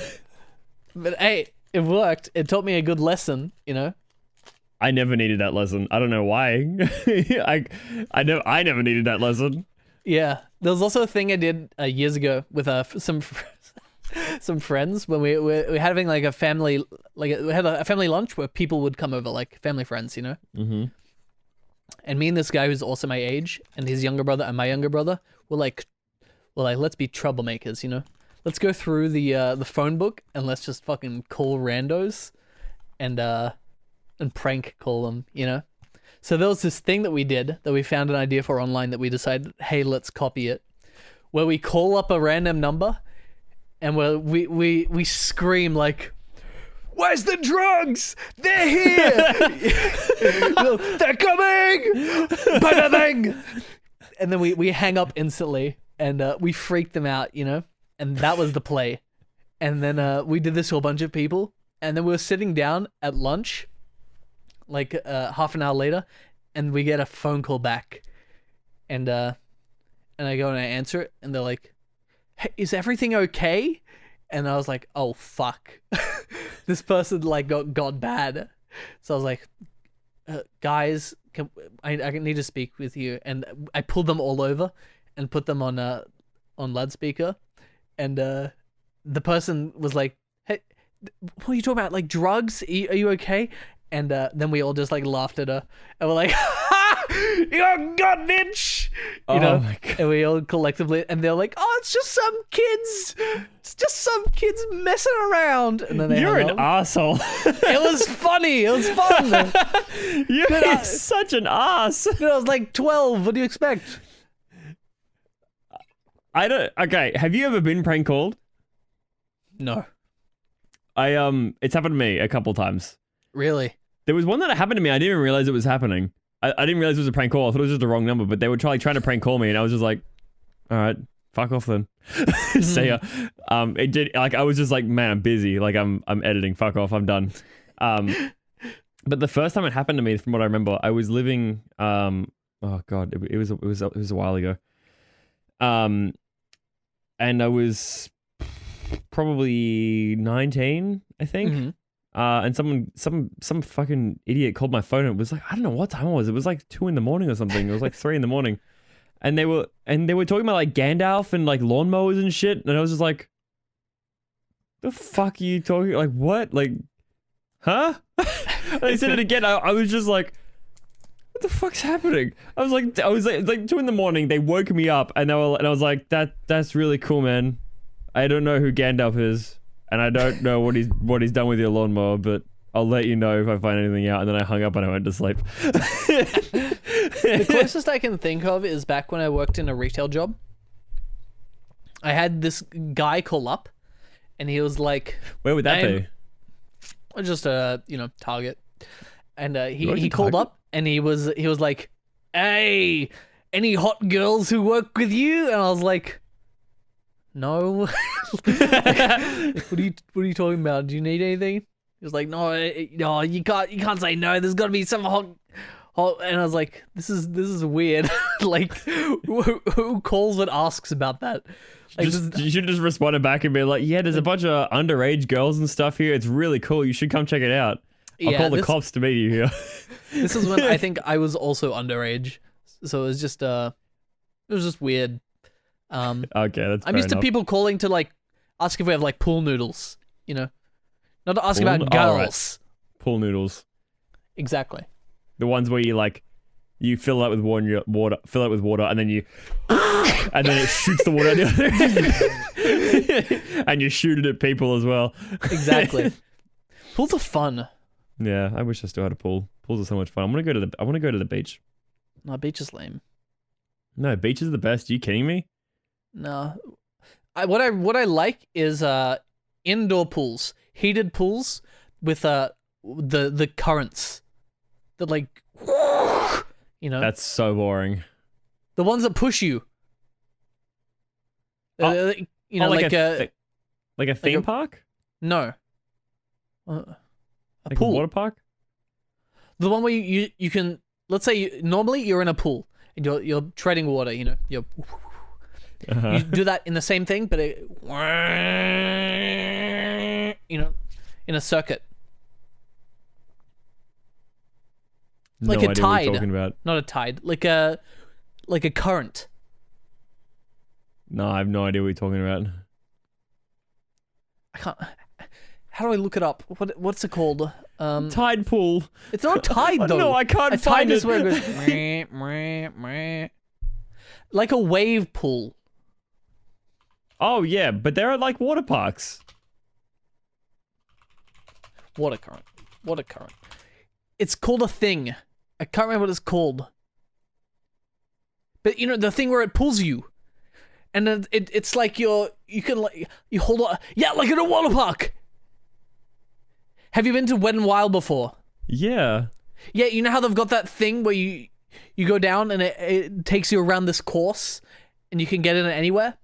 Speaker 2: But hey, it worked. It taught me a good lesson, you know.
Speaker 1: I never needed that lesson. I don't know why. I never needed that lesson.
Speaker 2: Yeah, there was also a thing I did years ago with some friends when we were having like a family, like we had a family lunch where people would come over, like family friends, you know.
Speaker 1: Mm-hmm.
Speaker 2: And me and this guy who's also my age, and his younger brother and my younger brother were like, let's be troublemakers, you know. Let's go through the phone book and let's just fucking call randos, and prank call them, you know. So there was this thing that we did that we found an idea for online that we decided, hey, let's copy it, where we call up a random number and we scream like, where's the drugs? They're here! They're coming! Bang, bang! And then we hang up instantly and we freak them out, you know? And that was the play. And then we did this to a bunch of people, and then we were sitting down at lunch like half an hour later, and we get a phone call back, and I go and I answer it, and they're like, hey, is everything okay? And I was like, oh fuck. This person like got bad. So I was like, guys, I need to speak with you. And I pulled them all over and put them on loudspeaker, and the person was like, hey, what are you talking about, like drugs? Are you okay? And then we all just like laughed at her, and we're like, ha! You're God, bitch! You know?
Speaker 1: My God.
Speaker 2: And we all collectively, and they're like, oh, it's just some kids. It's just some kids messing around. And then they
Speaker 1: You're
Speaker 2: hung
Speaker 1: an
Speaker 2: up.
Speaker 1: asshole.
Speaker 2: It was funny. It was fun.
Speaker 1: You're such an ass.
Speaker 2: Dude, I was like 12. What do you expect?
Speaker 1: Okay, have you ever been prank called?
Speaker 2: No.
Speaker 1: It's happened to me a couple times.
Speaker 2: Really?
Speaker 1: There was one that happened to me. I didn't even realize it was happening. I didn't realize it was a prank call. I thought it was just the wrong number, but they were trying to prank call me, and I was just like, all right, fuck off then. See ya. It did, like, I was just like, man, I'm busy. Like, I'm editing. Fuck off. I'm done. But the first time it happened to me, from what I remember, I was living, oh God, it was a while ago. And I was probably 19, I think.
Speaker 2: Mm-hmm.
Speaker 1: And some fucking idiot called my phone, and it was like, I don't know what time it was. It was like 2 a.m. or something. It was like 3 a.m. And they were talking about like Gandalf and like lawnmowers and shit. And I was just like, the fuck are you talking? Like, what? Like, huh? And they said it again. I was just like, what the fuck's happening? I was like 2 a.m. They woke me up, and I was like, that's really cool, man. I don't know who Gandalf is, and I don't know what he's done with your lawnmower, but I'll let you know if I find anything out. And then I hung up and I went to sleep.
Speaker 2: The closest I can think of is back when I worked in a retail job. I had this guy call up, and he was like,
Speaker 1: where would that be?
Speaker 2: Just Target. And he called up, and he was like, hey, any hot girls who work with you? And I was like, no. Like, what are you talking about? Do you need anything? He was like, no, you can't say no. There's got to be some hot. And I was like, this is weird. Like, who calls and asks about that? Like,
Speaker 1: you should just respond back and be like, yeah, there's a bunch of underage girls and stuff here. It's really cool. You should come check it out. I'll call the cops to meet you here.
Speaker 2: This is when I think I was also underage, so it was just weird.
Speaker 1: Okay, that's.
Speaker 2: I'm used to people calling to like ask if we have like pool noodles, you know, not to ask about girls.
Speaker 1: Right. Pool noodles.
Speaker 2: Exactly.
Speaker 1: The ones where you fill it with water, and then and then it shoots the water out the other, and you shoot it at people as well.
Speaker 2: Exactly. Pools are fun.
Speaker 1: Yeah, I wish I still had a pool. Pools are so much fun. I want to go to the beach.
Speaker 2: No, beach is lame.
Speaker 1: No, beach is the best. Are you kidding me?
Speaker 2: No. What I like is indoor pools, heated pools with the currents that like, you know.
Speaker 1: That's so boring.
Speaker 2: The ones that push you. You know,
Speaker 1: like a theme park?
Speaker 2: No. A
Speaker 1: like
Speaker 2: pool.
Speaker 1: A water park?
Speaker 2: The one where you can, let's say normally you're in a pool and you're treading water, you know, you do that in the same thing, but you know, in a circuit. Like
Speaker 1: no
Speaker 2: a
Speaker 1: idea what
Speaker 2: tide.
Speaker 1: you're talking about.
Speaker 2: Not a tide. Like a current.
Speaker 1: No, I have no idea what you're talking about.
Speaker 2: I can't. How do I look it up? What's it called?
Speaker 1: Tide pool.
Speaker 2: It's not a tide though.
Speaker 1: No, I can't find
Speaker 2: it. A tide
Speaker 1: it.
Speaker 2: is where it goes meh, meh, meh. Like a wave pool.
Speaker 1: Oh yeah, but there are like water parks.
Speaker 2: Water current. It's called a thing. I can't remember what it's called. But you know the thing where it pulls you, and then it's like you hold on. Yeah, like in a water park. Have you been to Wet n Wild before?
Speaker 1: Yeah.
Speaker 2: Yeah, you know how they've got that thing where you go down and it takes you around this course, and you can get in it anywhere.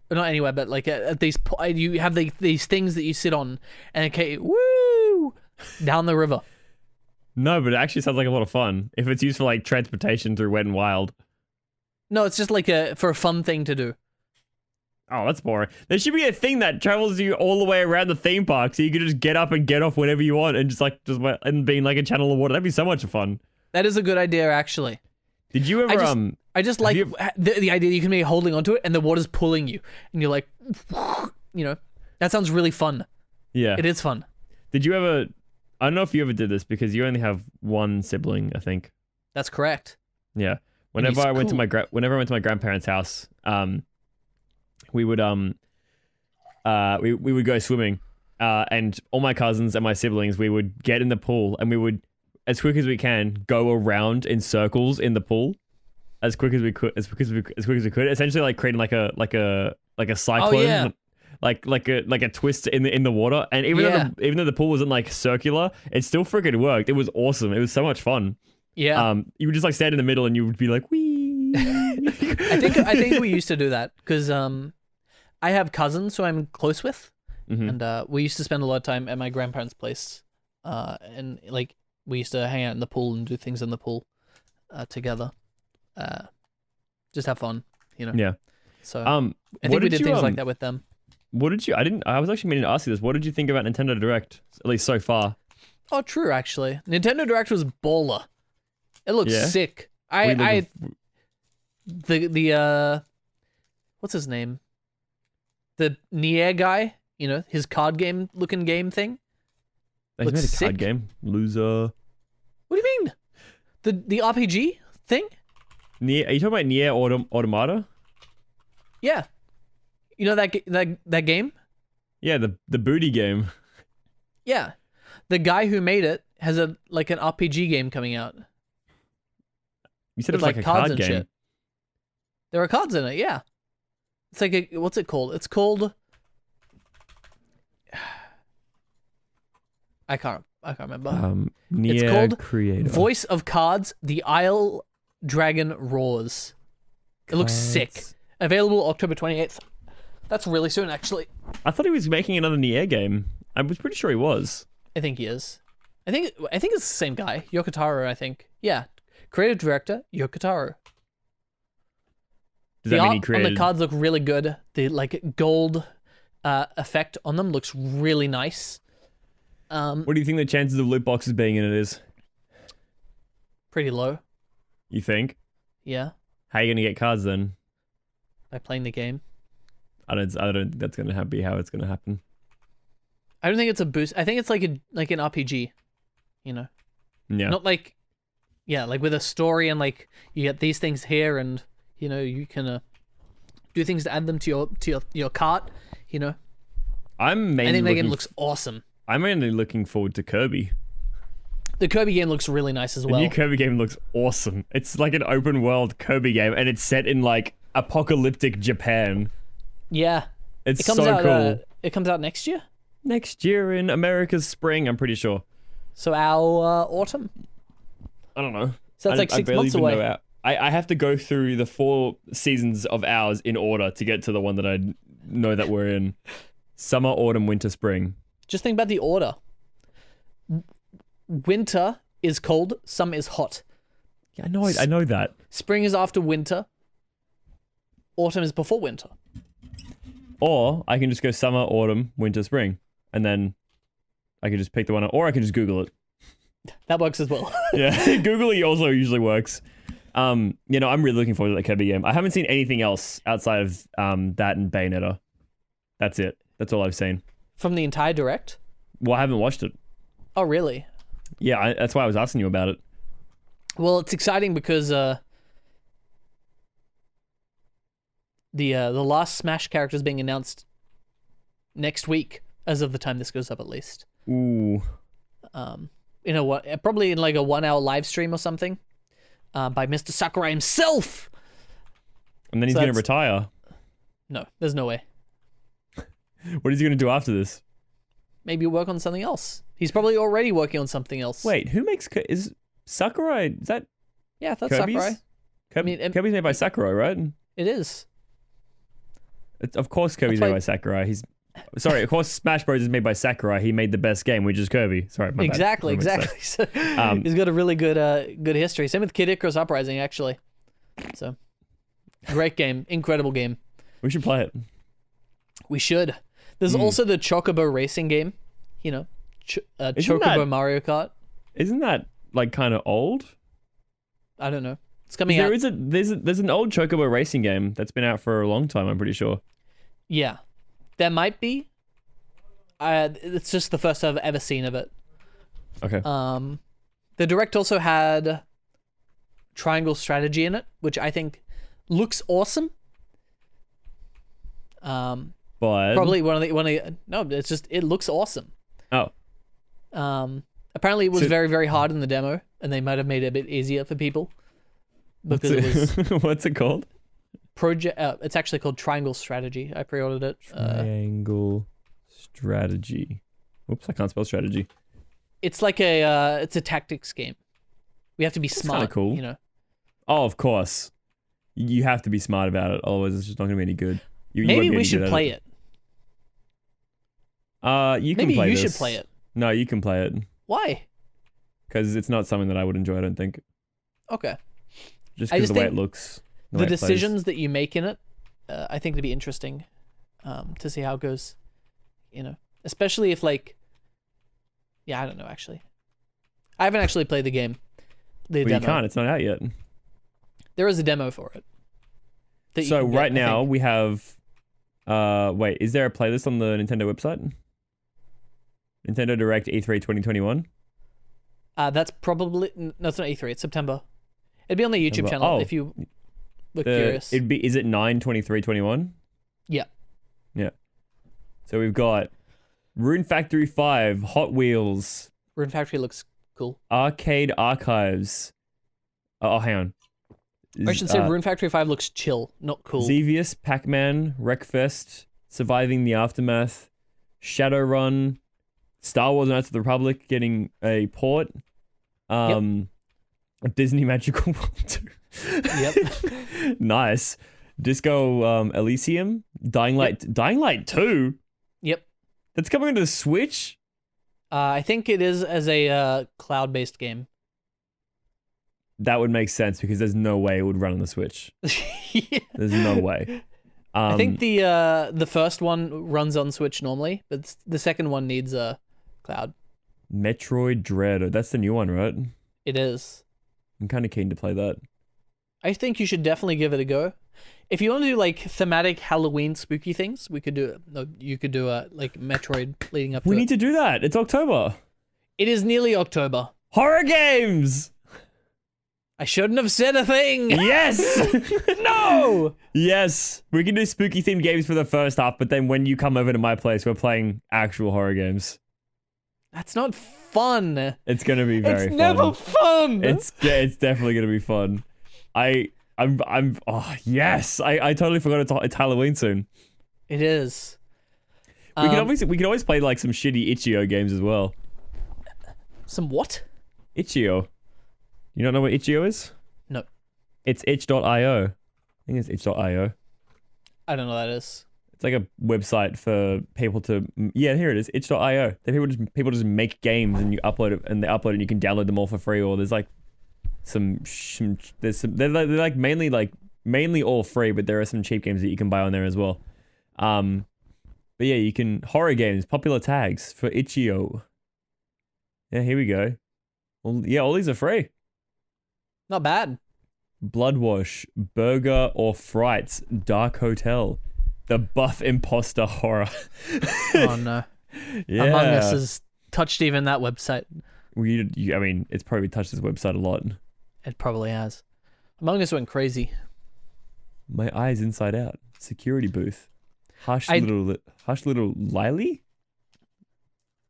Speaker 2: Not anywhere, but like at these, you have these things that you sit on, and okay, woo, down the river.
Speaker 1: No, but it actually sounds like a lot of fun if it's used for like transportation through Wet n Wild.
Speaker 2: No, it's just like for a fun thing to do.
Speaker 1: Oh, that's boring. There should be a thing that travels you all the way around the theme park, so you can just get up and get off whenever you want, and and being like a channel of water. That'd be so much fun.
Speaker 2: That is a good idea, actually.
Speaker 1: Did you ever
Speaker 2: I just like the idea that you can be holding onto it and the water's pulling you, and you're like, you know, that sounds really fun.
Speaker 1: Yeah,
Speaker 2: it is fun.
Speaker 1: Did you ever? I don't know if you ever did this because you only have one sibling, I think.
Speaker 2: That's correct.
Speaker 1: Yeah. Whenever I went to my grandparents' house, we would we would go swimming, and all my cousins and my siblings, we would get in the pool and we would, as quick as we can, go around in circles in the pool, as quick as we could, essentially like creating like a cyclone.
Speaker 2: Oh, yeah.
Speaker 1: Like a twist in the water, and even though the pool wasn't like circular, it still freaking worked. It was awesome. It was so much fun.
Speaker 2: Yeah.
Speaker 1: You would just like stand in the middle and you would be like, wee.
Speaker 2: I think we used to do that because I have cousins who I'm close with, and we used to spend a lot of time at my grandparents' place, and like we used to hang out in the pool and do things in the pool together, just have fun, you know.
Speaker 1: Yeah.
Speaker 2: So I think we did things like that with them.
Speaker 1: What did you? I was actually meaning to ask you this. What did you think about Nintendo Direct? At least so far.
Speaker 2: Oh, true. Actually, Nintendo Direct was baller. It looks sick. The what's his name? The Nier guy. You know, his card game looking game thing.
Speaker 1: He's made a card game. Loser.
Speaker 2: What do you mean? The RPG thing?
Speaker 1: Nier? Are you talking about Nier Automata?
Speaker 2: Yeah. You know that game?
Speaker 1: Yeah, the booty game.
Speaker 2: Yeah. The guy who made it has an RPG game coming out.
Speaker 1: You said it's like a card game. Shit.
Speaker 2: There are cards in it, yeah. It's like what's it called? It's called I can't remember.
Speaker 1: Nier
Speaker 2: it's called
Speaker 1: Creator.
Speaker 2: Voice of Cards, The Isle Dragon Roars. It looks sick. Available October 28th. That's really soon, actually.
Speaker 1: I thought he was making another Nier game. I was pretty sure he was.
Speaker 2: I think he is. I think it's the same guy, Yoko Taro, I think. Yeah. Creative director, Yoko Taro.
Speaker 1: Does that mean he
Speaker 2: created... on the cards look really good. The gold effect on them looks really nice.
Speaker 1: What do you think the chances of loot boxes being in it is?
Speaker 2: Pretty low.
Speaker 1: You think?
Speaker 2: Yeah.
Speaker 1: How are you gonna get cards then?
Speaker 2: By playing the game.
Speaker 1: I don't think that's gonna be how it's gonna happen.
Speaker 2: I don't think it's a boost. I think it's like an RPG, you know.
Speaker 1: Yeah.
Speaker 2: Not like, yeah, like with a story and like you get these things here and you know you can do things to add them to your cart, you know. I think the game looks awesome.
Speaker 1: I'm mainly looking forward to Kirby.
Speaker 2: The Kirby game looks really nice as well.
Speaker 1: The new Kirby game looks awesome. It's like an open world Kirby game and it's set in like apocalyptic Japan.
Speaker 2: Yeah.
Speaker 1: It's so cool.
Speaker 2: It comes out next year?
Speaker 1: Next year in America's spring, I'm pretty sure.
Speaker 2: So our autumn?
Speaker 1: I don't know.
Speaker 2: So that's like 6 months away.
Speaker 1: I have to go through the 4 seasons of ours in order to get to the one that I know that we're in. Summer, autumn, winter, spring.
Speaker 2: Just think about the order. Winter is cold, summer is hot.
Speaker 1: Yeah, I know that.
Speaker 2: Spring is after winter. Autumn is before winter.
Speaker 1: Or I can just go summer, autumn, winter, spring. And then I could just pick the one, or I could just Google it.
Speaker 2: That works as well.
Speaker 1: Yeah, Googly also usually works. I'm really looking forward to that Kirby game. I haven't seen anything else outside of that and Bayonetta. That's it. That's all I've seen.
Speaker 2: From the entire Direct?
Speaker 1: Well, I haven't watched it.
Speaker 2: Oh, really?
Speaker 1: Yeah, that's why I was asking you about it.
Speaker 2: Well, it's exciting because the last Smash character is being announced next week, as of the time this goes up, at least.
Speaker 1: Ooh.
Speaker 2: Probably in like a 1 hour live stream or something, by Mr. Sakurai himself.
Speaker 1: And then he's going to retire.
Speaker 2: No, there's no way.
Speaker 1: What is he going to do after this?
Speaker 2: Maybe work on something else. He's probably already working on something else.
Speaker 1: Wait, who makes... Is Sakurai... Is that...
Speaker 2: Yeah, that's
Speaker 1: Kirby's?
Speaker 2: Sakurai.
Speaker 1: Kirby's made by Sakurai, right?
Speaker 2: It is.
Speaker 1: Of course Kirby's made by Sakurai. Sorry, of course Smash Bros. Is made by Sakurai. He made the best game, which is Kirby. Sorry, my bad.
Speaker 2: Exactly. So, he's got a really good history. Same with Kid Icarus Uprising, actually. So, great game. Incredible game.
Speaker 1: We should play it.
Speaker 2: We should. There's also the Chocobo racing game. Chocobo Mario Kart.
Speaker 1: Isn't that like kind of old?
Speaker 2: I don't know. It's coming out.
Speaker 1: There's an old Chocobo racing game that's been out for a long time, I'm pretty sure.
Speaker 2: Yeah. There might be. It's just the first I've ever seen of it.
Speaker 1: Okay.
Speaker 2: The Direct also had Triangle Strategy in it, which I think looks awesome.
Speaker 1: But
Speaker 2: probably one of the no, it's just it looks awesome.
Speaker 1: Oh.
Speaker 2: Apparently it was very, very hard in the demo, and they might have made it a bit easier for people. Because it was
Speaker 1: what's it called?
Speaker 2: It's actually called Triangle Strategy. I pre-ordered it.
Speaker 1: Triangle Strategy. Oops, I can't spell strategy.
Speaker 2: It's like it's a tactics game. We have to be smart.
Speaker 1: That's kind of
Speaker 2: cool.
Speaker 1: Oh, of course. You have to be smart about it, otherwise it's just not going to be any good.
Speaker 2: Maybe we should play it.
Speaker 1: You can play this.
Speaker 2: Maybe you should play it.
Speaker 1: No, you can play it.
Speaker 2: Why?
Speaker 1: Because it's not something that I would enjoy, I don't think.
Speaker 2: Okay.
Speaker 1: Just because the way it looks.
Speaker 2: The decisions that you make in it, I think it'd be interesting to see how it goes. Especially if I don't know, actually. I haven't actually played the game. Demo.
Speaker 1: You can't, it's not out yet.
Speaker 2: There is a demo for it.
Speaker 1: So right now we have... wait, is there a playlist on the Nintendo website? Nintendo Direct E3 2021?
Speaker 2: That's probably... No, it's not E3, it's September. It'd be on the YouTube channel if you were curious.
Speaker 1: Is it 9/23/21?
Speaker 2: Yeah.
Speaker 1: Yeah. So we've got Rune Factory 5, Hot Wheels.
Speaker 2: Rune Factory looks cool.
Speaker 1: Arcade Archives. Oh, hang on.
Speaker 2: I should say Rune Factory 5 looks chill, not cool.
Speaker 1: Xevious, Pac-Man, Wreckfest, Surviving the Aftermath, Shadowrun, Star Wars Knights of the Republic getting a port. Disney Magical World 2.
Speaker 2: Yep.
Speaker 1: Nice. Disco Elysium, Dying Light 2.
Speaker 2: Yep.
Speaker 1: That's coming to the Switch?
Speaker 2: I think it is as a cloud-based game.
Speaker 1: That would make sense because there's no way it would run on the Switch.
Speaker 2: Yeah.
Speaker 1: There's no way.
Speaker 2: I think the first one runs on Switch normally, but the second one needs a cloud.
Speaker 1: Metroid Dread. That's the new one, right?
Speaker 2: It is.
Speaker 1: I'm kind of keen to play that.
Speaker 2: I think you should definitely give it a go. If you want to do like thematic Halloween spooky things, we could do it. No, you could do like Metroid leading up to it.
Speaker 1: We need to do that. It's October.
Speaker 2: It is nearly October.
Speaker 1: Horror games!
Speaker 2: I shouldn't have said a thing.
Speaker 1: Yes!
Speaker 2: No!
Speaker 1: Yes. We can do spooky themed games for the first half, but then when you come over to my place, we're playing actual horror games.
Speaker 2: That's not fun.
Speaker 1: It's going to be very fun.
Speaker 2: It's never fun.
Speaker 1: It's definitely going to be fun. Oh, yes. I totally forgot it's Halloween soon.
Speaker 2: It is.
Speaker 1: We can always play like some shitty itch.io games as well.
Speaker 2: Some what?
Speaker 1: Itch.io. You don't know what itch.io is?
Speaker 2: No.
Speaker 1: It's itch.io. I think it's itch.io.
Speaker 2: I don't know what that is.
Speaker 1: It's like a website for people to... Yeah, here it is. Itch.io. People just make games and you upload it, and they upload it and you can download them all for free, or there's like they're like mainly all free, but there are some cheap games that you can buy on there as well. But yeah, you can... Horror games, popular tags for itch.io. Yeah, here we go. All these are free.
Speaker 2: Not bad.
Speaker 1: Bloodwash, Burger or Frights, Dark Hotel, The Buff Imposter Horror.
Speaker 2: Oh no.
Speaker 1: Yeah.
Speaker 2: Among Us has touched even that website.
Speaker 1: I mean, it's probably touched this website a lot.
Speaker 2: It probably has. Among Us went crazy.
Speaker 1: My Eyes Inside Out, Security Booth, Hush Little Lily? Lily?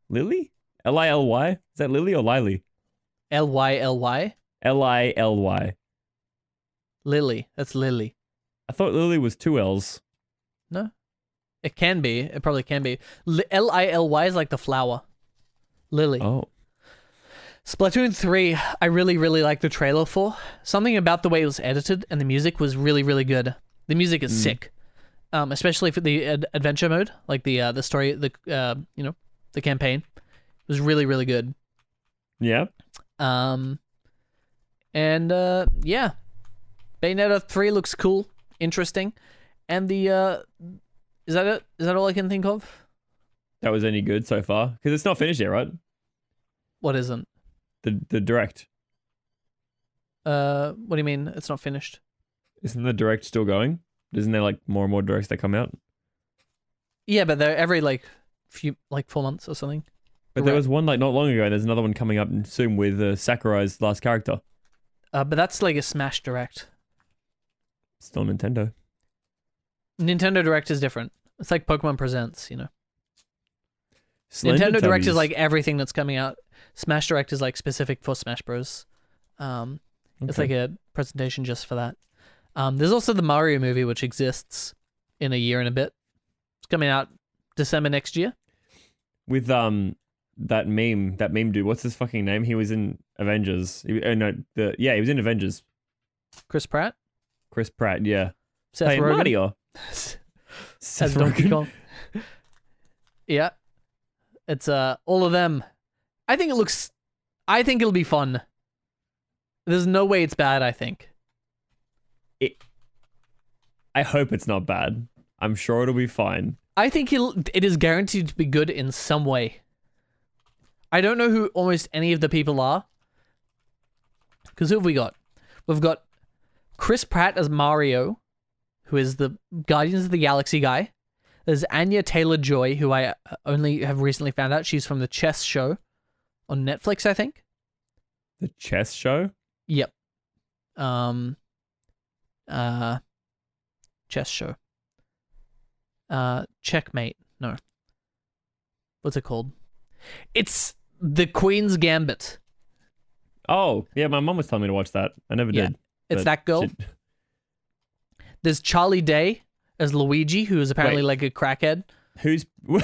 Speaker 1: Lily? Is that Lily or Lily?
Speaker 2: Lyly?
Speaker 1: Lily.
Speaker 2: Lily. That's Lily.
Speaker 1: I thought Lily was 2 L's.
Speaker 2: No. It can be. It probably can be. Lily is like the flower. Lily.
Speaker 1: Oh.
Speaker 2: Splatoon 3, I really, really like the trailer for. Something about the way it was edited and the music was really, really good. The music is sick. Especially for the adventure mode, like the story, the campaign. It was really, really good.
Speaker 1: Yeah.
Speaker 2: Yeah. Bayonetta 3 looks cool, interesting. And is that it? Is that all I can think of?
Speaker 1: That was any good so far? Because it's not finished yet, right?
Speaker 2: What isn't?
Speaker 1: The direct.
Speaker 2: What do you mean it's not finished?
Speaker 1: Isn't the direct still going? Isn't there like more and more directs that come out?
Speaker 2: Yeah, but they're every 4 months or something.
Speaker 1: But there was one like not long ago, and there's another one coming up soon with Sakurai's last character.
Speaker 2: But that's like a Smash Direct.
Speaker 1: Still Nintendo.
Speaker 2: Nintendo Direct is different. It's like Pokemon Presents, you know.
Speaker 1: Slender
Speaker 2: Nintendo Direct
Speaker 1: Tubbies.
Speaker 2: is like everything that's coming out. Smash Direct is like specific for Smash Bros. It's like a presentation just for that. There's also the Mario movie, which exists in a year and a bit. It's coming out December next year.
Speaker 1: With that meme dude. What's his fucking name? He was in Avengers. He was in Avengers.
Speaker 2: Chris Pratt,
Speaker 1: yeah.
Speaker 2: Seth
Speaker 1: Hey,
Speaker 2: Rogen,
Speaker 1: Mario.
Speaker 2: as
Speaker 1: Seth
Speaker 2: Donkey
Speaker 1: Rogen.
Speaker 2: Kong. Yeah, it's all of them. I think it'll be fun. There's no way it's bad. I think.
Speaker 1: I hope it's not bad. I'm sure it'll be fine.
Speaker 2: I think it is guaranteed to be good in some way. I don't know who almost any of the people are. Because who have we got? We've got Chris Pratt as Mario, who is the Guardians of the Galaxy guy. There's Anya Taylor-Joy, who I only have recently found out. She's from the Chess Show on Netflix, I think.
Speaker 1: The Chess Show?
Speaker 2: Yep. Chess Show. Checkmate. No. What's it called? It's The Queen's Gambit.
Speaker 1: Oh, yeah, my mom was telling me to watch that. I never did.
Speaker 2: It's that girl. There's Charlie Day as Luigi, who is apparently like a crackhead.
Speaker 1: Who's wait?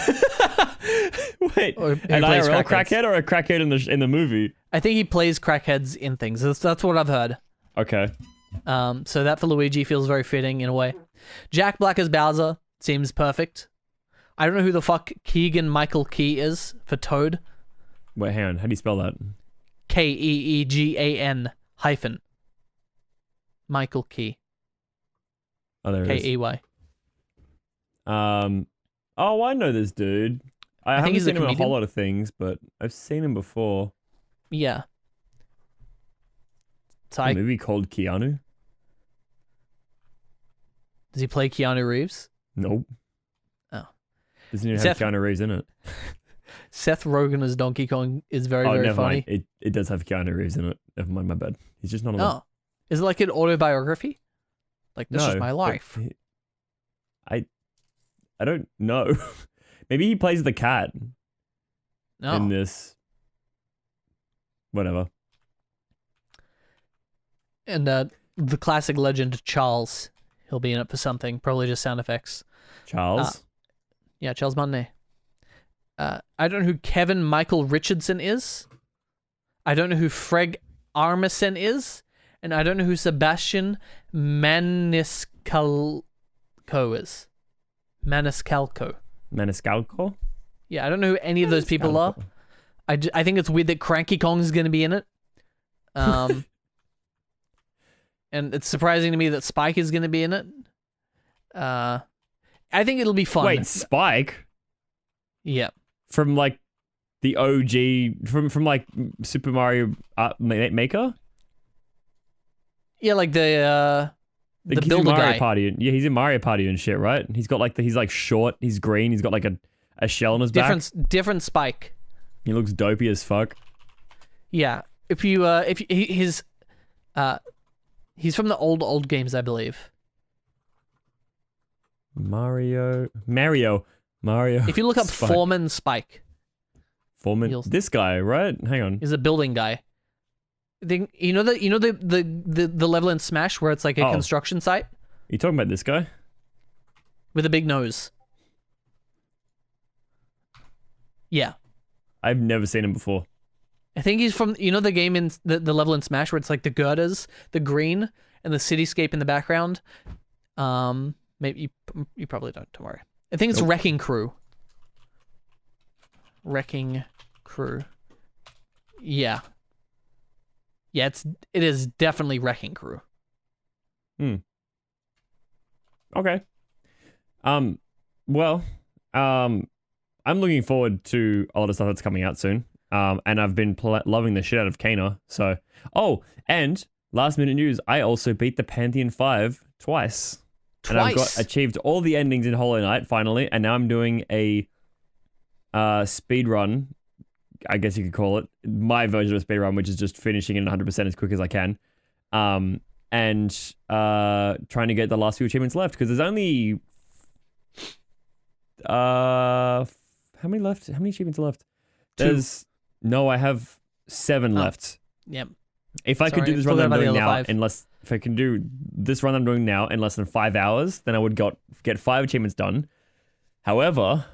Speaker 2: Or
Speaker 1: An
Speaker 2: plays
Speaker 1: IRL
Speaker 2: crackheads.
Speaker 1: crackhead or a crackhead in the movie?
Speaker 2: I think he plays crackheads in things. That's what I've heard.
Speaker 1: Okay.
Speaker 2: So that for Luigi feels very fitting in a way. Jack Black as Bowser seems perfect. I don't know who the fuck Keegan Michael Key is for Toad.
Speaker 1: Wait, hang on. How do you spell that?
Speaker 2: Keegan hyphen Michael Key.
Speaker 1: Oh, there it is.
Speaker 2: Key.
Speaker 1: Oh, I know this dude. I haven't
Speaker 2: think he's a
Speaker 1: seen him in a
Speaker 2: comedian.
Speaker 1: whole lot of things, but I've seen him before.
Speaker 2: Yeah. So
Speaker 1: A movie called Keanu?
Speaker 2: does he play Keanu Reeves?
Speaker 1: Nope.
Speaker 2: Oh.
Speaker 1: Doesn't even have
Speaker 2: Seth-
Speaker 1: Keanu Reeves in it.
Speaker 2: Seth Rogen as Donkey Kong is very, very
Speaker 1: never
Speaker 2: funny.
Speaker 1: mind. It does have Keanu Reeves in it. Never mind, my bad. He's just not on
Speaker 2: Oh. Is it like an autobiography? Like, this is my
Speaker 1: but
Speaker 2: life.
Speaker 1: I don't know. Maybe he plays the cat
Speaker 2: No.
Speaker 1: in this. Whatever.
Speaker 2: And the classic legend Charles. He'll be in it for something. Probably just sound effects.
Speaker 1: Charles?
Speaker 2: Yeah, Charles Martinet. I don't know who Kevin Michael Richardson is. I don't know who Freg Armisen is. And I don't know who Sebastian Maniscalco is. Maniscalco.
Speaker 1: Maniscalco?
Speaker 2: Yeah, I don't know who any of those people are. I think it's weird that Cranky Kong is going to be in it. And it's surprising to me that Spike is going to be in it. I think it'll be fun.
Speaker 1: Wait, Spike?
Speaker 2: Yeah.
Speaker 1: From like the OG from like Super Mario Maker.
Speaker 2: Yeah, like the builder
Speaker 1: Mario
Speaker 2: guy.
Speaker 1: Party. Yeah, he's in Mario Party and shit, right? He's got like he's like short. He's green. He's got like a shell on his back.
Speaker 2: Different Spike.
Speaker 1: He looks dopey as fuck.
Speaker 2: Yeah, if he's from the old games, I believe.
Speaker 1: Mario.
Speaker 2: If you look up
Speaker 1: Spike.
Speaker 2: Foreman Spike,
Speaker 1: This guy, right? Hang on.
Speaker 2: is a building guy. You know the level in Smash where it's like a construction site
Speaker 1: You talking about this guy?
Speaker 2: with a big nose? Yeah.
Speaker 1: I've never seen him before.
Speaker 2: I think he's from, the game in the level in Smash where it's like the girders, the green, and the cityscape in the background. Maybe you probably don't worry. I think it's
Speaker 1: Nope.
Speaker 2: Wrecking Crew. Wrecking Crew. Yeah. Yeah, it is definitely Wrecking Crew.
Speaker 1: Okay. Well, I'm looking forward to all the stuff that's coming out soon. And I've been loving the shit out of Kana. So, and last minute news, I also beat the Pantheon 5 twice. And I've achieved all the endings in Hollow Knight finally, and now I'm doing a speed run, I guess you could call it, my version of a speed run, which is just finishing it 100% as quick as I can, and trying to get the last few achievements left, because there's only how many left? How many achievements are left? No, I have 7 left.
Speaker 2: Yep.
Speaker 1: If I could do this run that I'm doing now, if I can do this run I'm doing now in less than 5 hours, then I would get 5 achievements done. However,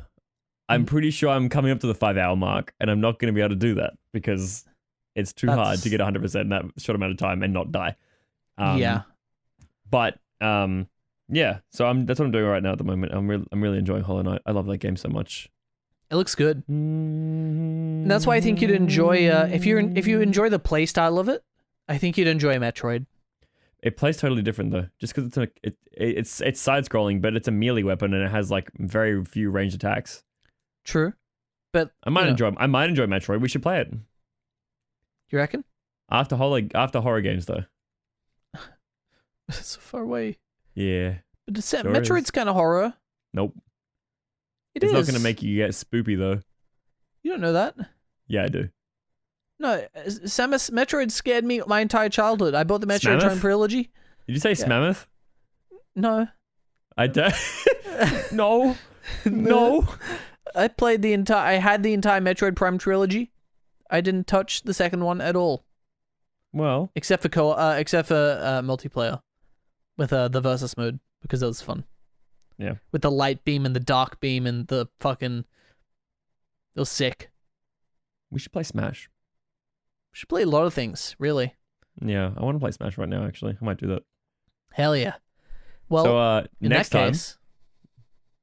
Speaker 1: I'm pretty sure I'm coming up to the 5-hour mark, and I'm not going to be able to do that because it's too hard to get 100% in that short amount of time and not die.
Speaker 2: Yeah.
Speaker 1: But yeah. So that's what I'm doing right now at the moment. I'm really enjoying Hollow Knight. I love that game so much.
Speaker 2: It looks good. And that's why I think you'd enjoy if you enjoy the play style of it. I think you'd enjoy Metroid.
Speaker 1: It plays totally different though, just because it's side scrolling, but it's a melee weapon and it has like very few ranged attacks.
Speaker 2: True, but
Speaker 1: I might enjoy Metroid. We should play it.
Speaker 2: You reckon?
Speaker 1: After horror games though.
Speaker 2: It's so far away.
Speaker 1: Yeah.
Speaker 2: But Metroid's kind of horror.
Speaker 1: Nope.
Speaker 2: It's
Speaker 1: not going to make you get spoopy though.
Speaker 2: You don't know that?
Speaker 1: Yeah, I do.
Speaker 2: No, Samus Metroid scared me my entire childhood. I bought the Metroid Prime trilogy.
Speaker 1: Did you say Smammoth?
Speaker 2: No.
Speaker 1: I don't. No. No.
Speaker 2: I had the entire Metroid Prime trilogy. I didn't touch the second one at all.
Speaker 1: Well,
Speaker 2: except for multiplayer with the versus mode, because that was fun.
Speaker 1: Yeah. With
Speaker 2: the light beam and the dark beam and the fucking... It was sick.
Speaker 1: We should play Smash.
Speaker 2: We should play a lot of things, really.
Speaker 1: Yeah, I want to play Smash right now, actually. I might do that.
Speaker 2: Hell yeah. Well,
Speaker 1: so, next time...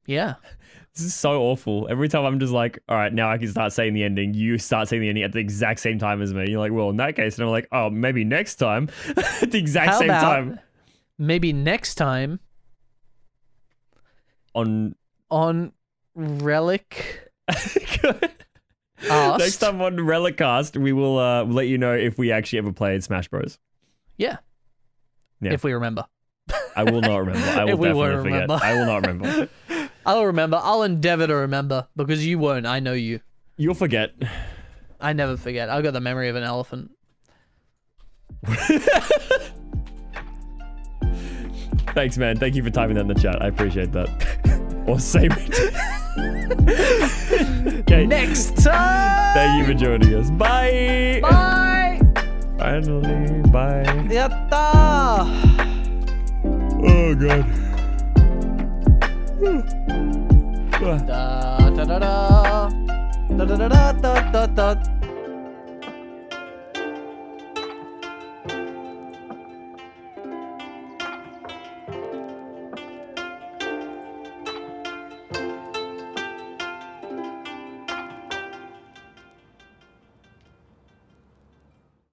Speaker 2: Yeah.
Speaker 1: This is so awful. Every time I'm just like, all right, now I can start saying the ending. You start saying the ending at the exact same time as me. You're like, well, in that case, and I'm like, oh, maybe next time at the exact same time.
Speaker 2: Maybe next time
Speaker 1: on
Speaker 2: Relic.
Speaker 1: Next time on ReliCast, we will let you know if we actually ever played Smash Bros.
Speaker 2: Yeah. If we remember.
Speaker 1: I will not remember. I will definitely forget. I will not remember.
Speaker 2: I'll remember. I'll endeavor to remember, because you won't. I know you.
Speaker 1: You'll forget.
Speaker 2: I never forget. I've got the memory of an elephant.
Speaker 1: Thanks, man. Thank you for typing that in the chat. I appreciate that. Or say
Speaker 2: okay. Next time.
Speaker 1: Thank you for joining us. Bye.
Speaker 2: Bye.
Speaker 1: Finally, bye.
Speaker 2: Yatta.
Speaker 1: Oh god.
Speaker 2: Da da da da da da da da da da da.